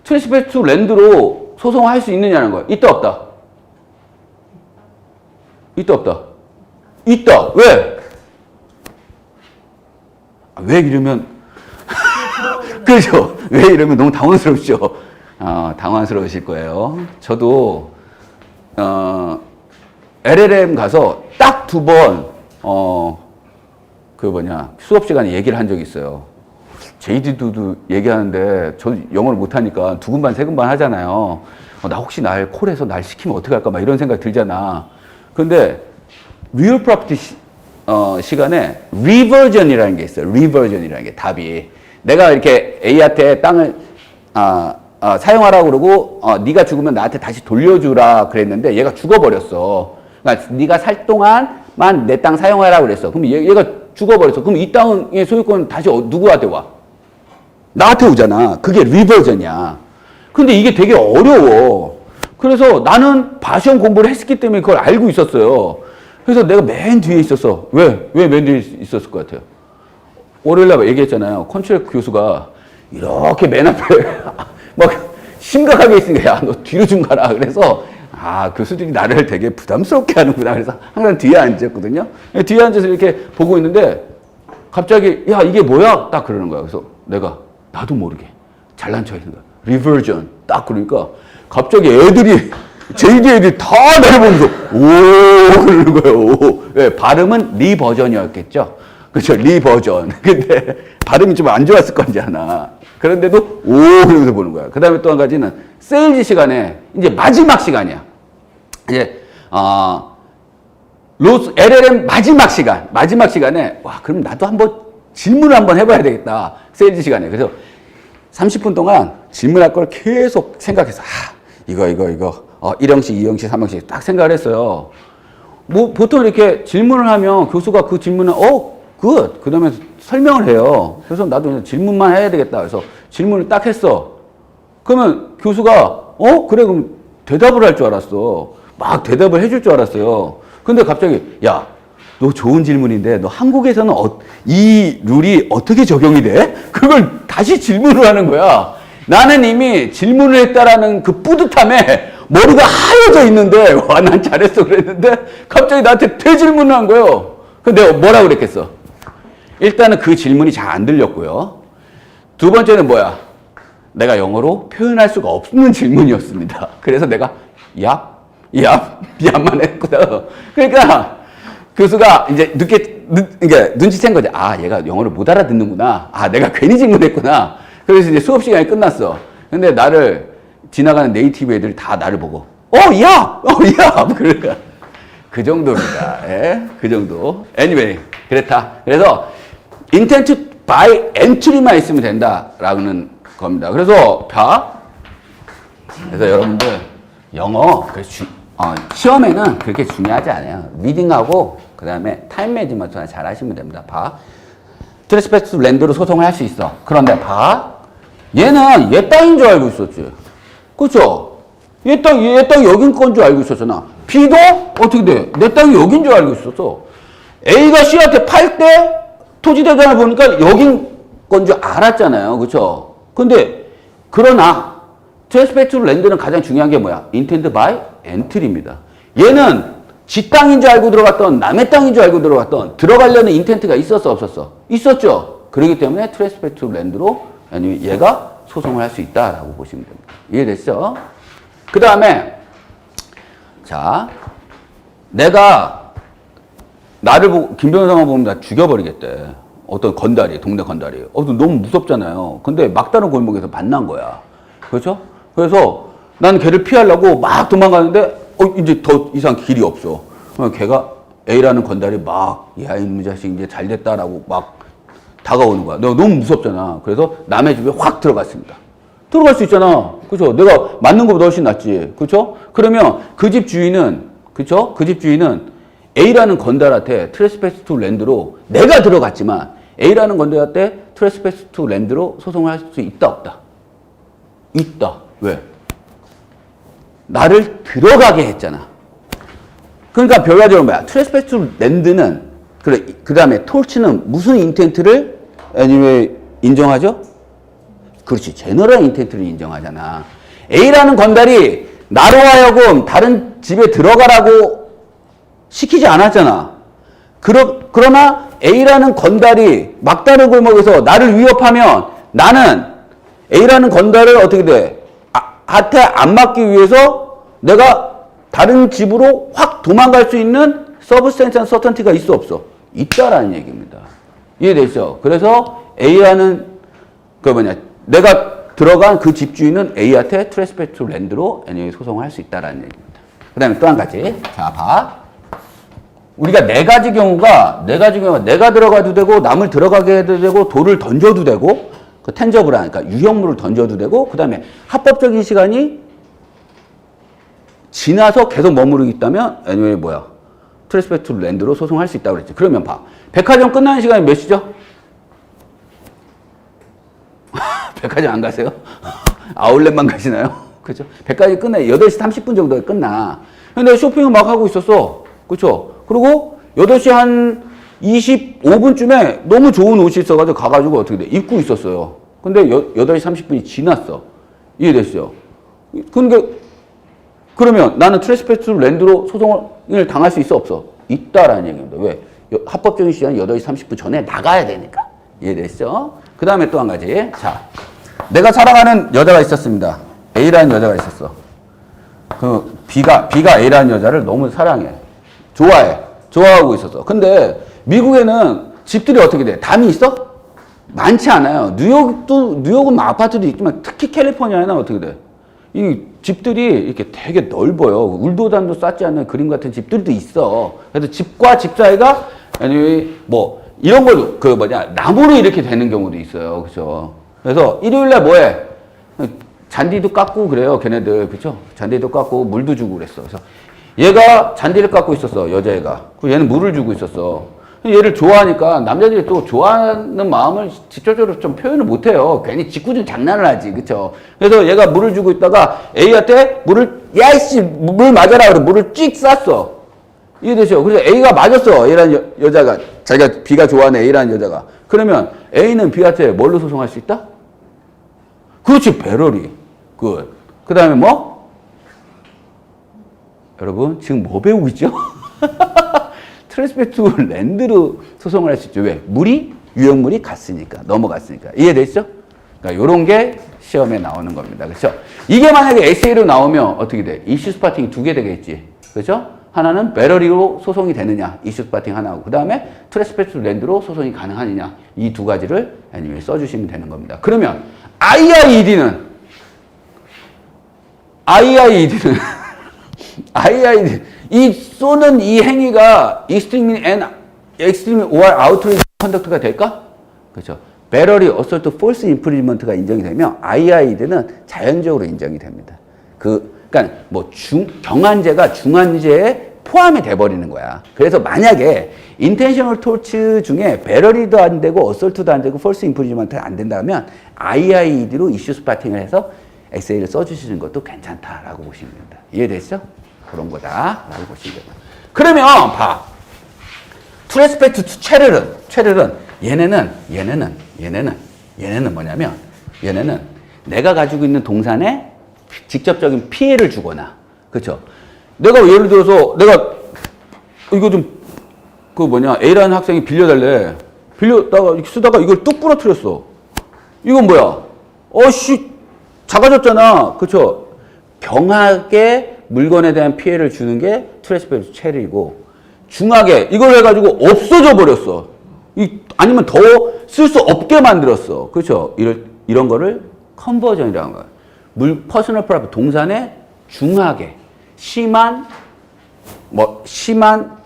트랜스펙트 투 랜드로 소송할 수 있느냐는 거야. 있다 없다? 있다. 왜? 왜 이러면 그렇죠? 왜 이러면 너무 당황스럽죠? 당황스러우실 거예요. 저도 LLM 가서 딱 2번 수업 시간에 얘기를 한 적이 있어요. JD도 얘기하는데 저 영어를 못하니까 2금반 3금반 하잖아요. 나 혹시 날 콜해서 날 시키면 어떡할까 막 이런 생각 들잖아. 근데 real property 시간에 reversion이라는 게 있어요. reversion이라는 게 답이. 내가 이렇게 A한테 땅을 사용하라고 그러고 네가 죽으면 나한테 다시 돌려주라 그랬는데 얘가 죽어버렸어. 그러니까 네가 살 동안만 내 땅 사용하라고 그랬어. 그럼 얘가 죽어버렸어. 그럼 이 땅의 소유권은 다시 누구한테 와? 나한테 오잖아. 그게 reversion이야. 근데 이게 되게 어려워. 그래서 나는 바시험 공부를 했기 때문에 그걸 알고 있었어요. 그래서 내가 맨 뒤에 있었어. 왜 맨 뒤에 있었을 것 같아요? 월요일날 얘기했잖아요. 컨트랙 교수가 이렇게 맨 앞에 막 심각하게 있으니까 야, 너 뒤로 좀 가라. 그래서 교수들이 나를 되게 부담스럽게 하는구나. 그래서 항상 뒤에 앉았거든요. 뒤에 앉아서 이렇게 보고 있는데 갑자기 야, 이게 뭐야? 딱 그러는 거야. 그래서 내가 나도 모르게 잘난 척 했는 거야. 리버전 딱 그러니까 갑자기 JD 애들이 다 나를 보면서 오 그러는 거예요. 오. 네, 발음은 리버전이었겠죠. 그렇죠. 리버전. 근데 발음이 좀 안 좋았을 건지 하나. 그런데도 오 그러면서 보는 거야. 그 다음에 또 한 가지는 세일즈 시간에 이제 마지막 시간이야. 이제 LLM 마지막 시간에 와 그럼 나도 한번 질문을 한번 해봐야 되겠다. 세일즈 시간에. 그래서 30분 동안 질문할 걸 계속 생각해서 이거 1형식, 2형식, 3형식 딱 생각을 했어요. 뭐 보통 이렇게 질문을 하면 교수가 그 질문을 굿! 그 다음에 설명을 해요. 그래서 나도 그냥 질문만 해야 되겠다. 그래서 질문을 딱 했어. 그러면 교수가 그래 그럼 대답을 할 줄 알았어. 막 대답을 해줄 줄 알았어요. 근데 갑자기 야 너 좋은 질문인데 너 한국에서는 이 룰이 어떻게 적용이 돼? 그걸 다시 질문을 하는 거야. 나는 이미 질문을 했다라는 그 뿌듯함에 머리가 하얘져 있는데 와 난 잘했어 그랬는데 갑자기 나한테 되질문을 한 거예요. 근데 내가 뭐라고 그랬겠어? 일단은 그 질문이 잘 안 들렸고요. 두 번째는 뭐야? 내가 영어로 표현할 수가 없는 질문이었습니다. 그래서 내가 얍만 했거든. 그러니까 교수가 이제 눈치챈 거지. 얘가 영어를 못 알아듣는구나. 내가 괜히 질문했구나. 그래서 이제 수업 시간이 끝났어. 근데 나를 지나가는 네이티브 애들이 다 나를 보고 야! 그러니까 그 정도입니다. 예? 그 정도. Anyway, 그렇다. 그래서 intent by entry만 있으면 된다라는 겁니다. 그래서 여러분들 영어 시험에는 그렇게 중요하지 않아요. 리딩하고 그 다음에 타임 매니지먼트나 잘 하시면 됩니다. 봐. 트레스패스 랜드로 소송을 할 수 있어. 그런데 봐. 얘는 얘 땅인 줄 알고 있었지. 그쵸? 얘 땅 여긴 건 줄 알고 있었잖아. B도 어떻게 돼? 내 땅이 여긴 줄 알고 있었어. A가 C한테 팔 때 토지 대장을 보니까 여긴 건 줄 알았잖아요. 그쵸? 근데 그러나 트레스패스 랜드는 가장 중요한 게 뭐야? 인텐드 바이 엔트리입니다. 얘는 지 땅인 줄 알고 들어갔던 남의 땅인 줄 알고 들어갔던 들어가려는 인텐트가 있었어 없었어? 있었죠. 그렇기 때문에 트레스패스 랜드로 아니면 얘가 소송을 할 수 있다라고 보시면 됩니다. 이해됐죠? 그 다음에 자 내가 나를 보고 김 변호사만 보면 나 죽여버리겠대. 어떤 건달이 동네 건달이 너무 무섭잖아요. 근데 막다른 골목에서 만난 거야. 그렇죠? 그래서 난 걔를 피하려고 막 도망가는데 이제 더 이상 길이 없어. 걔가 A라는 건달이 막 야 이놈의 자식 이제 잘 됐다라고 막 다가오는 거야. 내가 너무 무섭잖아. 그래서 남의 집에 확 들어갔습니다. 들어갈 수 있잖아. 그죠? 내가 맞는 것보다 훨씬 낫지. 그죠? 그러면 그 집 주인은, 그죠? 그 집 주인은 A라는 건달한테 트레스패스 투 랜드로 내가 들어갔지만 A라는 건달한테 트레스패스 투 랜드로 소송을 할 수 있다, 없다? 있다. 왜? 나를 들어가게 했잖아. 그러니까 결과적으로 뭐야? 트레스패스 투 랜드는, 그래, 그 다음에 톨치는 무슨 인텐트를 인정하죠? 그렇지. 제너럴 인텐트를 인정하잖아. A라는 건달이 나로 하여금 다른 집에 들어가라고 시키지 않았잖아. 그러나 A라는 건달이 막다른 골목에서 나를 위협하면 나는 A라는 건달을 어떻게 돼? 한테 안 맞기 위해서 내가 다른 집으로 확 도망갈 수 있는 서브스텐션 서턴티가 있어 없어? 있다라는 얘기입니다. 이해되죠? 그래서 A라는 내가 들어간 그 집주인은 A한테 트레스패스 랜드로 소송을 할 수 있다라는 얘기입니다. 그 다음에 또 한 가지. 자, 봐. 우리가 네 가지 경우가 내가 들어가도 되고 남을 들어가게 해도 되고 돌을 던져도 되고 그 텐저블한 그러니까 유형물을 던져도 되고 그 다음에 합법적인 시간이 지나서 계속 머무르고 있다면 트레스패스 랜드로 소송할 수 있다고 그랬지. 그러면 봐. 백화점 끝나는 시간이 몇 시죠? 백화점 안 가세요? 아울렛만 가시나요? 그죠? 백화점이 끝나 8시 30분 정도에 끝나. 근데 쇼핑을 막 하고 있었어. 그죠? 그리고 8시 한 25분쯤에 너무 좋은 옷이 있어가지고 가가지고 어떻게 돼? 입고 있었어요. 근데 8시 30분이 지났어. 이해됐어요? 그러면 나는 트레스패스 랜드로 소송을 당할 수 있어 없어? 있다라는 얘기입니다. 왜? 합법적인 시간 8시 30분 전에 나가야 되니까. 이해됐죠? 그 다음에 또 한 가지. 자, 내가 사랑하는 여자가 있었습니다. A라는 여자가 있었어. B가 A라는 여자를 너무 사랑해. 좋아하고 있었어. 근데 미국에는 집들이 어떻게 돼? 담이 있어? 많지 않아요. 뉴욕은 아파트도 있지만 특히 캘리포니아는 어떻게 돼? 이 집들이 이렇게 되게 넓어요. 울도담도 쌓지 않는 그림 같은 집들도 있어. 그래서 집과 집 사이가 이런 걸로 나무로 이렇게 되는 경우도 있어요. 그죠? 그래서 일요일날 뭐해? 잔디도 깎고 그래요. 걔네들. 그죠? 잔디도 깎고 물도 주고 그랬어. 그래서 얘가 잔디를 깎고 있었어. 여자애가. 그리고 얘는 물을 주고 있었어. 얘를 좋아하니까 남자들이 또 좋아하는 마음을 직접적으로 좀 표현을 못해요. 괜히 짓궂은 장난을 하지. 그쵸? 그래서 얘가 물을 주고 있다가 A한테 야이씨, 물 맞아라. 그래서 물을 찍 쐈어. 이해되죠? 그래서 A가 맞았어. A라는 여자가. 자기가 B가 좋아하는 A라는 여자가. 그러면 A는 B한테 뭘로 소송할 수 있다? 그렇지. 배럴이. 그 다음에 뭐? 여러분, 지금 뭐 배우고 있죠? 트레스패스 랜드로 소송을 할 수 있죠. 왜? 유형물이 갔으니까. 넘어갔으니까. 이해됐죠? 그러니까 요런 게 시험에 나오는 겁니다. 그렇죠? 이게 만약에 에세이로 나오면 어떻게 돼? 이슈 스파팅이 2개 되겠지. 그렇죠? 하나는 배러리로 소송이 되느냐. 이슈 스파팅 하나하고. 그 다음에 트레스패스 랜드로 소송이 가능하느냐. 이 두 가지를 써주시면 되는 겁니다. 그러면 IIED는 이 쏘는 이 행위가 extreme or outrage conduct가 될까? 그렇죠. battery, assault, false imprisonment가 인정이 되면 IIED는 자연적으로 인정이 됩니다. 그러니까 뭐 경한제가 중한제에 포함이 돼버리는 거야. 그래서 만약에 인텐셔널 토츠 중에 배럴리도 안 되고 어설트도 안 되고 펄스 인프리지먼트 안 된다면 IIED로 이슈 스파팅을 해서 엑세일을 써주시는 것도 괜찮다라고 보시면 됩니다. 이해됐죠? 그런 거다라고 보시면 됩니다. 그러면 봐. 투레스펙트 투 체를은 얘네는 뭐냐면 얘네는 내가 가지고 있는 동산에 직접적인 피해를 주거나 그렇죠? 내가 예를 들어서 내가 이거 좀 A라는 학생이 빌려달래. 빌려다가 쓰다가 이걸 뚝 부러뜨렸어. 이건 뭐야? 작아졌잖아. 그쵸? 경하게 물건에 대한 피해를 주는 게 트레스펙트 체리고, 중하게 이걸 해가지고 없어져 버렸어. 아니면 더 쓸 수 없게 만들었어. 그쵸? 이런 거를 컨버전이라는 거야. 퍼스널 프로퍼티 동산에 중하게 심한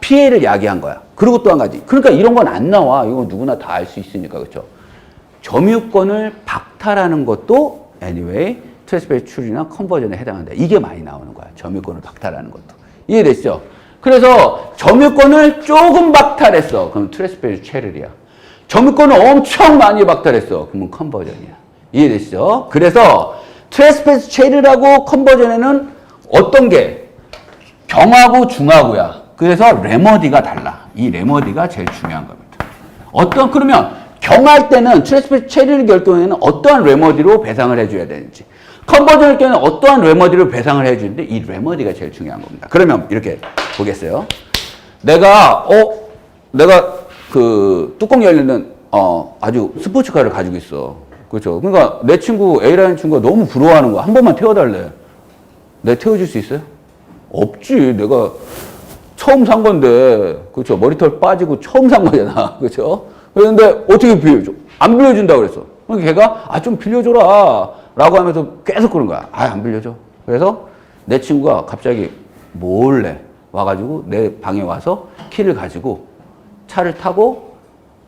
피해를 야기한 거야. 그리고 또 한 가지. 그러니까 이런 건 안 나와. 이건 누구나 다 알 수 있으니까. 그렇죠? 점유권을 박탈하는 것도 anyway 트레스펙트 출이나 컨버전에 해당한다. 이게 많이 나오는 거야. 점유권을 박탈하는 것도. 이해됐죠? 그래서 점유권을 조금 박탈했어. 그럼 트레스펙트 체를이야. 점유권을 엄청 많이 박탈했어. 그러면 컨버전이야. 이해됐죠? 그래서 트레스펙트 체르라고 컨버전에는 어떤 게 경하고 중하고야. 그래서 레머디가 달라. 이 레머디가 제일 중요한 겁니다. 그러면 경할 때는 트레스펙트 체리를 결정에는 어떠한 레머디로 배상을 해줘야 되는지, 컨버전일 때는 어떠한 레머디로 배상을 해주는데 이 레머디가 제일 중요한 겁니다. 그러면 이렇게 보겠어요. 내가 그 뚜껑 열리는 아주 스포츠카를 가지고 있어. 그렇죠? 그러니까 내 친구 A라는 친구가 너무 부러워하는 거야. 한 번만 태워달래. 내가 태워줄 수 있어요? 없지. 내가 처음 산 건데, 그렇죠? 머리털 빠지고 처음 산 거잖아. 그렇죠? 그런데 어떻게 빌려줘? 안 빌려준다고 그랬어. 그러니까 걔가 좀 빌려줘라 라고 하면서 계속 그런 거야. 안 빌려줘. 그래서 내 친구가 갑자기 몰래 와가지고 내 방에 와서 키를 가지고 차를 타고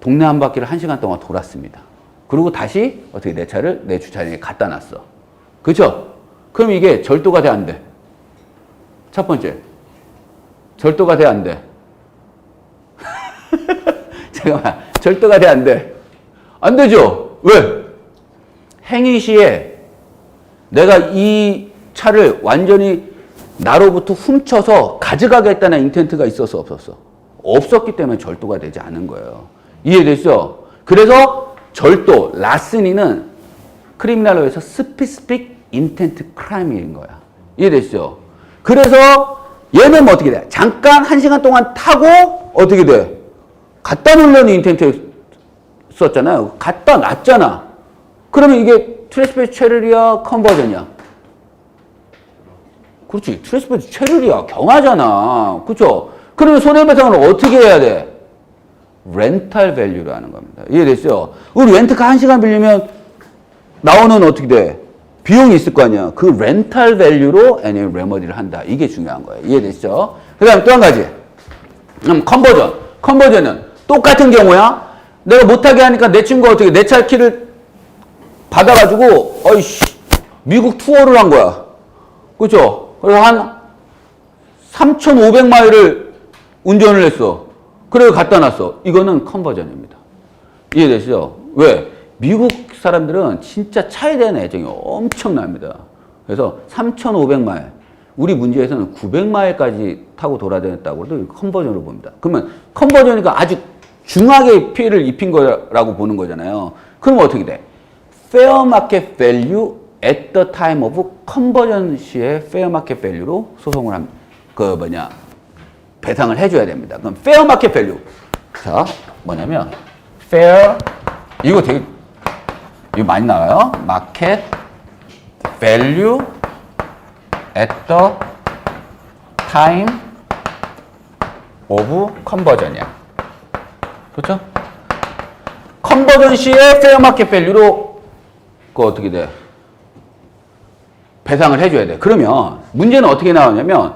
동네 한 바퀴를 1시간 동안 돌았습니다. 그리고 다시 어떻게 내 차를 내 주차장에 갖다 놨어. 그렇죠? 그럼 이게 절도가 돼, 안 돼? 첫 번째, 절도가 돼, 안 돼? 잠깐만, 절도가 돼, 안 돼? 안 되죠? 왜? 행위 시에 내가 이 차를 완전히 나로부터 훔쳐서 가져가겠다는 인텐트가 있었어, 없었어? 없었기 때문에 절도가 되지 않은 거예요. 이해됐죠? 그래서 절도, 라스니는 크리미널로에서 스피스픽 인텐트 크라임인 거야. 이해됐죠? 그래서 얘는 뭐 어떻게 돼? 잠깐 1시간 동안 타고 어떻게 돼? 갖다 놓으려는 인텐트 썼잖아요. 갖다 놨잖아. 그러면 이게 트레스펙트 체르리아 컨버전이야. 그렇지. 트레스펙트 체르리아 경하잖아. 그렇죠? 그러면 손해배상을 어떻게 해야 돼? 렌탈 밸류로 하는 겁니다. 이해됐죠? 우리 렌트카 1시간 빌리면 나오는 어떻게 돼? 비용이 있을 거 아니야. 그 렌탈 밸류로 애니멀 레머디를 한다. 이게 중요한 거예요. 이해되시죠? 그 다음 또 한 가지. 컨버전. 컨버전은 똑같은 경우야. 내가 못하게 하니까 내 친구가 어떻게 내 차 키를 받아가지고 미국 투어를 한 거야. 그렇죠? 그래서 한 3,500마일을 운전을 했어. 그래서 갖다 놨어. 이거는 컨버전입니다. 이해되시죠? 왜? 미국 사람들은 진짜 차에 대한 애정이 엄청납니다. 그래서 3,500마일. 우리 문제에서는 900마일까지 타고 돌아다녔다고 해도 컨버전으로 봅니다. 그러면 컨버전이니까 아주 중하게 피해를 입힌 거라고 보는 거잖아요. 그럼 어떻게 돼? Fair Market Value at the time of conversion 시에 Fair Market Value로 소송을 배상을 해줘야 됩니다. 그럼 Fair Market Value. 자, 뭐냐면 Fair, 이거 많이 나와요. Market Value at the time of conversion이야. 그렇죠? 컨버전 시에 Fair Market Value로 어떻게 돼? 배상을 해줘야 돼. 그러면 문제는 어떻게 나오냐면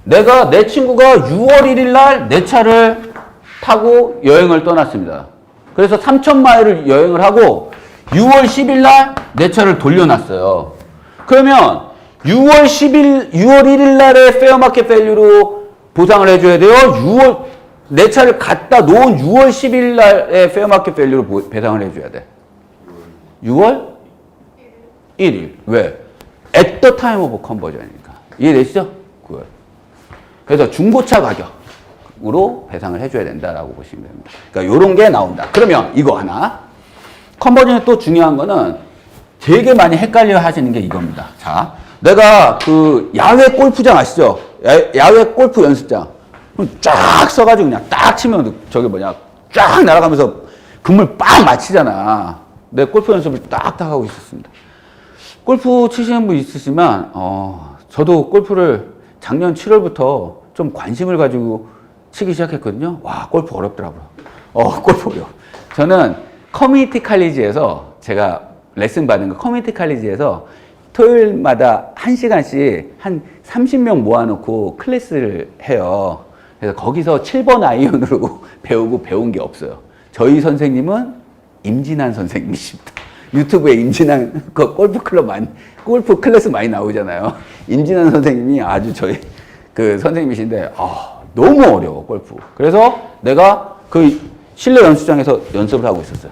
내 친구가 6월 1일 날 내 차를 타고 여행을 떠났습니다. 그래서 3,000마일을 여행을 하고 6월 10일 날 내 차를 돌려놨어요. 그러면 6월 1일 날에 페어마켓 밸류로 보상을 해줘야 돼요. 내 차를 갖다 놓은 6월 10일 날에 페어마켓 밸류로 배상을 해줘야 돼. 6월 1일. 왜? at the time of conversion이니까. 이해되시죠? 그걸. 그래서 중고차 가격으로 배상을 해줘야 된다라고 보시면 됩니다. 그러니까 요런 게 나온다. 그러면 이거 하나. 컨버전에 또 중요한 거는 되게 많이 헷갈려 하시는 게 이겁니다. 자, 내가 그 야외 골프장 아시죠? 야외 골프 연습장. 쫙 써가지고 그냥 딱 치면 저게 뭐냐. 쫙 날아가면서 그물 빡 맞히잖아. 내 골프 연습을 딱딱 하고 있었습니다. 골프 치시는 분 있으시지만, 저도 골프를 작년 7월부터 좀 관심을 가지고 치기 시작했거든요. 와, 골프 어렵더라고요. 골프 어려워. 저는 커뮤니티 칼리지에서 제가 레슨 받은 거 커뮤니티 칼리지에서 토요일마다 1시간씩 한 30명 모아놓고 클래스를 해요. 그래서 거기서 7번 아이언으로 배우고 배운 게 없어요. 저희 선생님은 임진환 선생님이십니다. 유튜브에 임진환 골프 클래스 많이 나오잖아요. 임진환 선생님이 아주 저희 그 선생님이신데 너무 어려워 골프. 그래서 내가 그 실내 연습장에서 연습을 하고 있었어요.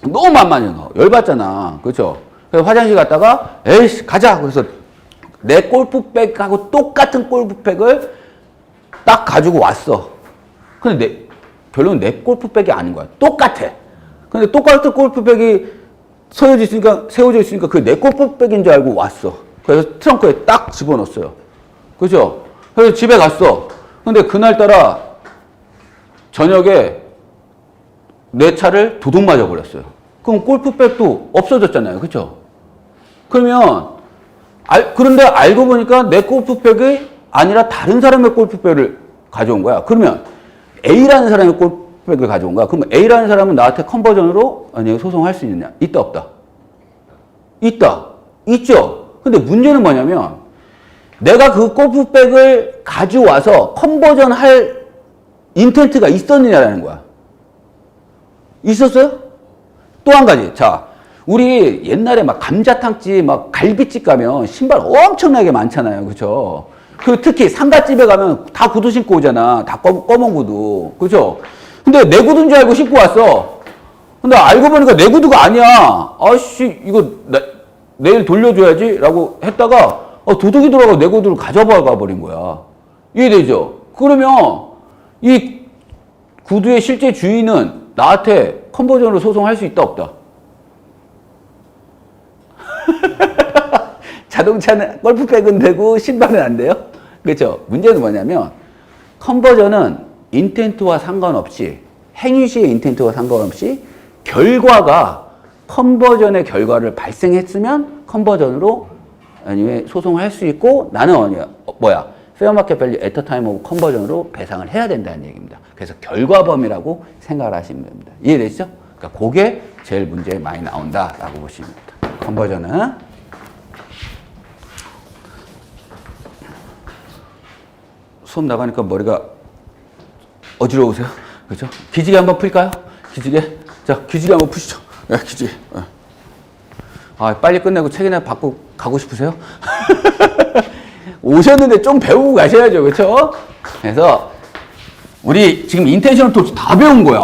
너무 만만해요. 열받잖아. 그렇죠? 그래서 화장실 갔다가 에이씨 가자. 그래서 내 골프백하고 똑같은 골프백을 딱 가지고 왔어. 근데 결론은 내 골프백이 아닌 거야. 똑같아. 근데 똑같은 골프백이 세워져 있으니까 그게 내 골프백인 줄 알고 왔어. 그래서 트렁크에 딱 집어넣었어요. 그죠? 그래서 집에 갔어. 근데 그날따라 저녁에 내 차를 도둑 맞아버렸어요. 그럼 골프백도 없어졌잖아요. 그쵸? 그러면, 그런데 알고 보니까 내 골프백이 아니라 다른 사람의 골프백을 가져온 거야. 그러면 A라는 사람의 골프백을 가져온 거야. 그러면 A라는 사람은 나한테 컨버전으로 소송할 수 있느냐? 있다, 없다? 있다. 있죠? 근데 문제는 뭐냐면 내가 그 골프백을 가져와서 컨버전 할 인텐트가 있었느냐라는 거야. 있었어요? 또 한 가지. 자, 우리 옛날에 막 감자탕집, 막 갈비집 가면 신발 엄청나게 많잖아요. 그죠? 그 특히 상가집에 가면 다 구두 신고 오잖아. 다 검은 구두. 그죠? 근데 내 구두인 줄 알고 신고 왔어. 근데 알고 보니까 내 구두가 아니야. 아씨, 이거 내일 돌려줘야지. 라고 했다가, 도둑이 들어가고 내 구두를 가져가 버린 거야. 이해되죠? 그러면 이 구두의 실제 주인은 나한테 컨버전으로 소송할 수 있다, 없다? 자동차는, 골프백은 되고 신발은 안 돼요? 그렇죠? 문제는 뭐냐면 컨버전은 인텐트와 상관없이, 행위 시의 인텐트와 상관없이 결과가 컨버전의 결과를 발생했으면 컨버전으로 아니면 소송을 할 수 있고, 나는 페어마켓 밸류 at the time of 컨버전으로 배상을 해야 된다는 얘기입니다. 그래서 결과범위라고 생각을 하시면 됩니다. 이해되시죠? 그러니까 그게 제일 문제에 많이 나온다라고 보시면 됩니다. 컨버전은 수업 나가니까 머리가 어지러우세요? 그렇죠? 기지개 한번 풀까요? 기지개. 자, 기지개 한번 푸시죠. 네, 기지개. 빨리 끝내고 책이나 받고 가고 싶으세요? 오셨는데 좀 배우고 가셔야죠. 그렇죠? 그래서 우리 지금 인텐셔널 토치 다 배운 거야.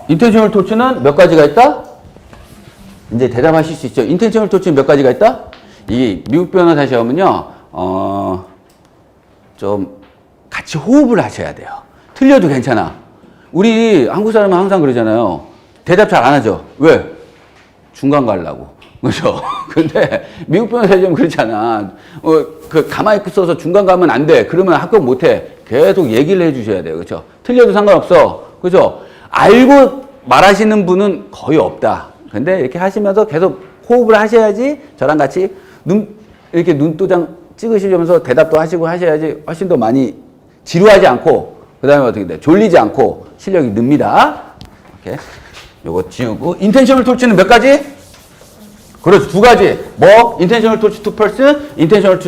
인텐셔널 토치는 몇 가지가 있다? 이제 대답하실 수 있죠. 인텐셔널 토치는 몇 가지가 있다? 이 미국 변호사 시험은요, 좀 같이 호흡을 하셔야 돼요. 틀려도 괜찮아. 우리 한국 사람은 항상 그러잖아요. 대답 잘 안 하죠. 왜? 중간 가려고. 그죠? 근데 미국 변호사 시험 그렇잖아. 가만히 있어서 중간 가면 안 돼. 그러면 합격 못 해. 계속 얘기를 해 주셔야 돼요. 그죠? 틀려도 상관없어. 그죠? 알고 말하시는 분은 거의 없다. 근데 이렇게 하시면서 계속 호흡을 하셔야지 저랑 같이 이렇게 눈도장 찍으시면서 대답도 하시고 하셔야지 훨씬 더 많이 지루하지 않고, 그 다음에 어떻게 돼? 졸리지 않고 실력이 늡니다. 이렇게. 요거 지우고. 인텐셔널 토치는 몇 가지? 그렇죠. 두 가지. intentional torch to person, intentional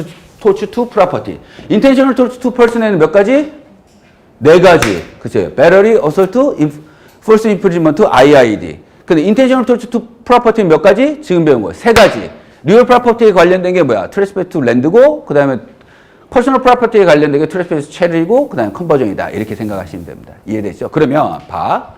torch to property. intentional torch to person에는 몇 가지? 네 가지. 그쵸. battery, assault, false imprisonment, IID. 근데 intentional torch to property는 몇 가지? 지금 배운 거. 세 가지. 리얼 프로퍼티에 관련된 게 뭐야? 트랜스페이스 투 랜드고, 그 다음에 퍼스널 프로퍼티에 관련된 게 트랜스페이스 체리고, 그 다음에 컨버전이다. 이렇게 생각하시면 됩니다. 이해되죠? 그러면 봐.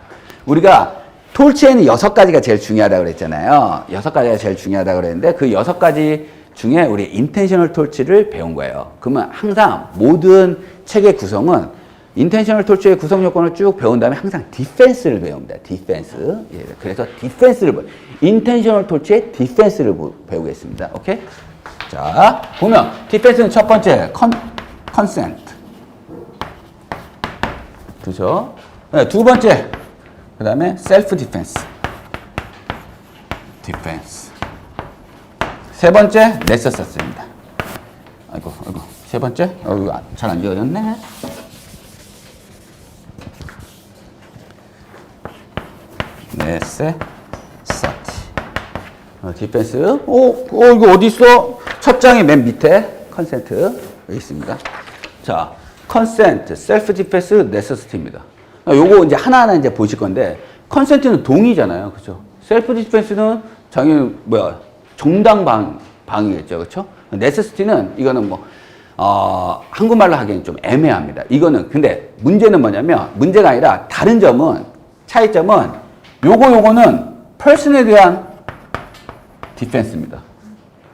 우리가 톨체에는 6가지가 제일 중요하다고 그랬잖아요. 6가지가 제일 중요하다고 그랬는데 그 6가지 중에 우리 인텐셔널 톨치를 배운 거예요. 그러면 항상 모든 책의 구성은 인텐셔널 톨치의 구성 요건을 쭉 배운 다음에 항상 디펜스를 배웁니다. 디펜스. 예, 그래서 디펜스를 인텐셔널 톨치의 디펜스를 배우겠습니다. 오케이? 자, 보면 디펜스는 첫 번째 컨센트. 그죠? 네, 두 번째. 그다음에 셀프 디펜스. 디펜스. 세 번째 네세서스입니다. 아이고. 세 번째. 잘 안 지워졌네. 네세서티. 디펜스. 이거 어디 있어? 첫 장의 맨 밑에 컨센트 여기 있습니다. 자, 컨센트, 셀프 디펜스, 네세시티입니다. 요거 이제 하나하나 이제 보실 건데 컨센트는 동의잖아요, 그렇죠? 셀프 디펜스는 당연히 정당 방이겠죠, 그렇죠? 네세시티는 이거는 한국말로 하기에는 좀 애매합니다. 이거는 근데 문제는 뭐냐면 문제가 아니라 다른 점은 차이점은 요거는 퍼슨에 대한 디펜스입니다.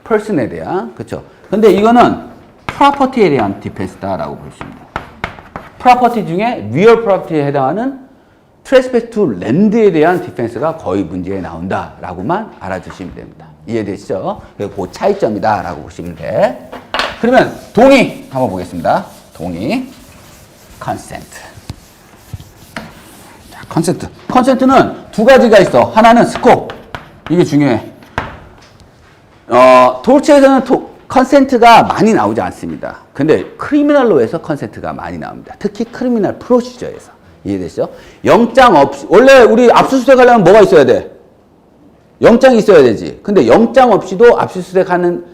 퍼슨에 대한, 그렇죠? 근데 이거는 프로퍼티에 대한 디펜스다라고 보십니다. 프로퍼티 중에 리얼 프로퍼티에 해당하는 트레스페이스 투 랜드에 대한 디펜스가 거의 문제에 나온다라고만 알아주시면 됩니다. 이해되시죠? 그 차이점이다라고 보시면 돼. 그러면 동의 한번 보겠습니다. 동의, 컨센트. 자, 컨센트. 컨센트는 두 가지가 있어. 하나는 스코프. 이게 중요해. 톨체에서는 컨센트가 많이 나오지 않습니다. 근데 크리미널로에서 컨센트가 많이 나옵니다. 특히 크리미널 프로시저에서. 이해되시죠? 영장 없이, 원래 우리 압수수색 하려면 뭐가 있어야 돼? 영장이 있어야 되지. 근데 영장 없이도 압수수색하는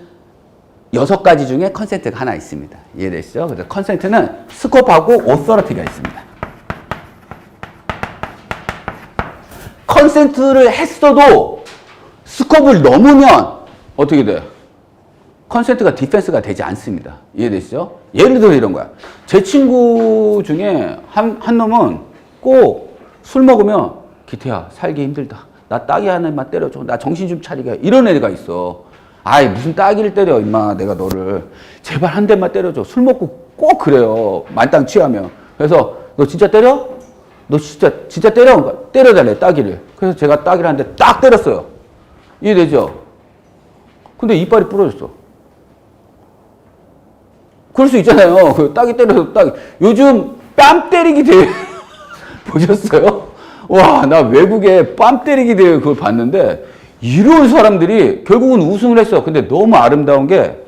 6가지 중에 컨센트가 하나 있습니다. 이해되시죠? 그래서 컨센트는 스코프하고 오서리티가 있습니다. 컨센트를 했어도 스코프를 넘으면 어떻게 돼? 컨센트가 디펜스가 되지 않습니다. 이해되시죠? 예를 들어 이런 거야. 제 친구 중에 한 놈은 꼭 술 먹으면 기태야 살기 힘들다. 나 따기 하나만 때려줘. 나 정신 좀 차리게. 이런 애가 있어. 아이 무슨 따기를 때려 임마. 내가 너를 제발 한 대만 때려줘. 술 먹고 꼭 그래요. 만땅 취하면. 그래서 너 진짜 때려? 너 진짜 때려달래 따기를. 그래서 제가 따기를 한 대 딱 때렸어요. 이해되죠? 근데 이빨이 부러졌어. 그럴 수 있잖아요. 그 따기 때려서 따기. 요즘 뺨 때리기 대회 보셨어요? 와, 나 외국에 뺨 때리기 대회 그걸 봤는데 이런 사람들이 결국은 우승을 했어. 근데 너무 아름다운 게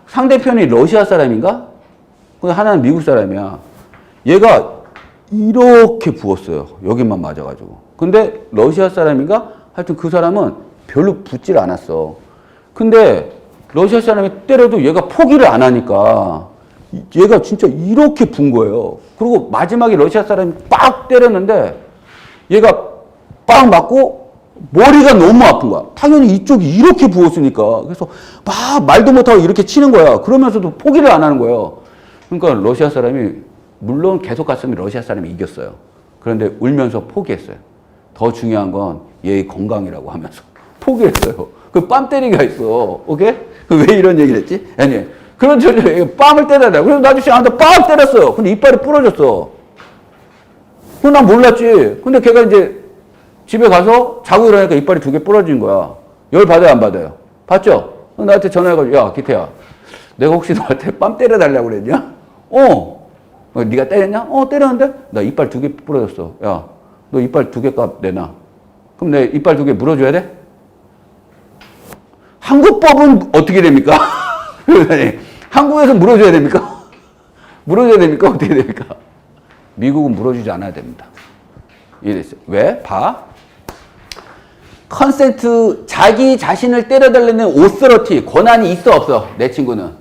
상대편이 러시아 사람인가? 근데 하나는 미국 사람이야. 얘가 이렇게 부었어요. 여기만 맞아가지고. 근데 러시아 사람인가? 하여튼 그 사람은 별로 붓질 않았어. 근데 러시아 사람이 때려도 얘가 포기를 안 하니까 얘가 진짜 이렇게 분 거예요. 그리고 마지막에 러시아 사람이 빡 때렸는데 얘가 빡 맞고 머리가 너무 아픈 거야. 당연히 이쪽이 이렇게 부었으니까. 그래서 막 말도 못하고 이렇게 치는 거야. 그러면서도 포기를 안 하는 거예요. 그러니까 러시아 사람이 물론 계속 갔으면 러시아 사람이 이겼어요. 그런데 울면서 포기했어요. 더 중요한 건 얘의 건강이라고 하면서 포기했어요. 그 뺨 때리기가 있어. 오케이? 왜 이런 얘기를 했지? 아니, 그런 소리, 뺨을 때려야. 그래서 나도 씨한테 빡 때렸어요. 근데 이빨이 부러졌어. 그건 난 몰랐지. 근데 걔가 이제 집에 가서 자고 일어나니까 이빨이 2개 부러진 거야. 열 받아요, 안 받아요? 받죠? 나한테 전화해가지고, 야, 기태야. 내가 혹시 너한테 뺨 때려달라고 그랬냐? 네가 때렸냐? 때렸는데? 나 이빨 2개 부러졌어. 야, 너 이빨 2개 값 내놔. 그럼 내 이빨 2개 물어줘야 돼? 한국법은 어떻게 됩니까? 한국에서 물어줘야 됩니까? 물어줘야 됩니까? 어떻게 됩니까? 미국은 물어주지 않아야 됩니다. 이해됐어요? 왜? 봐. 컨센트, 자기 자신을 때려달라는 오서리티, 권한이 있어, 없어? 내 친구는.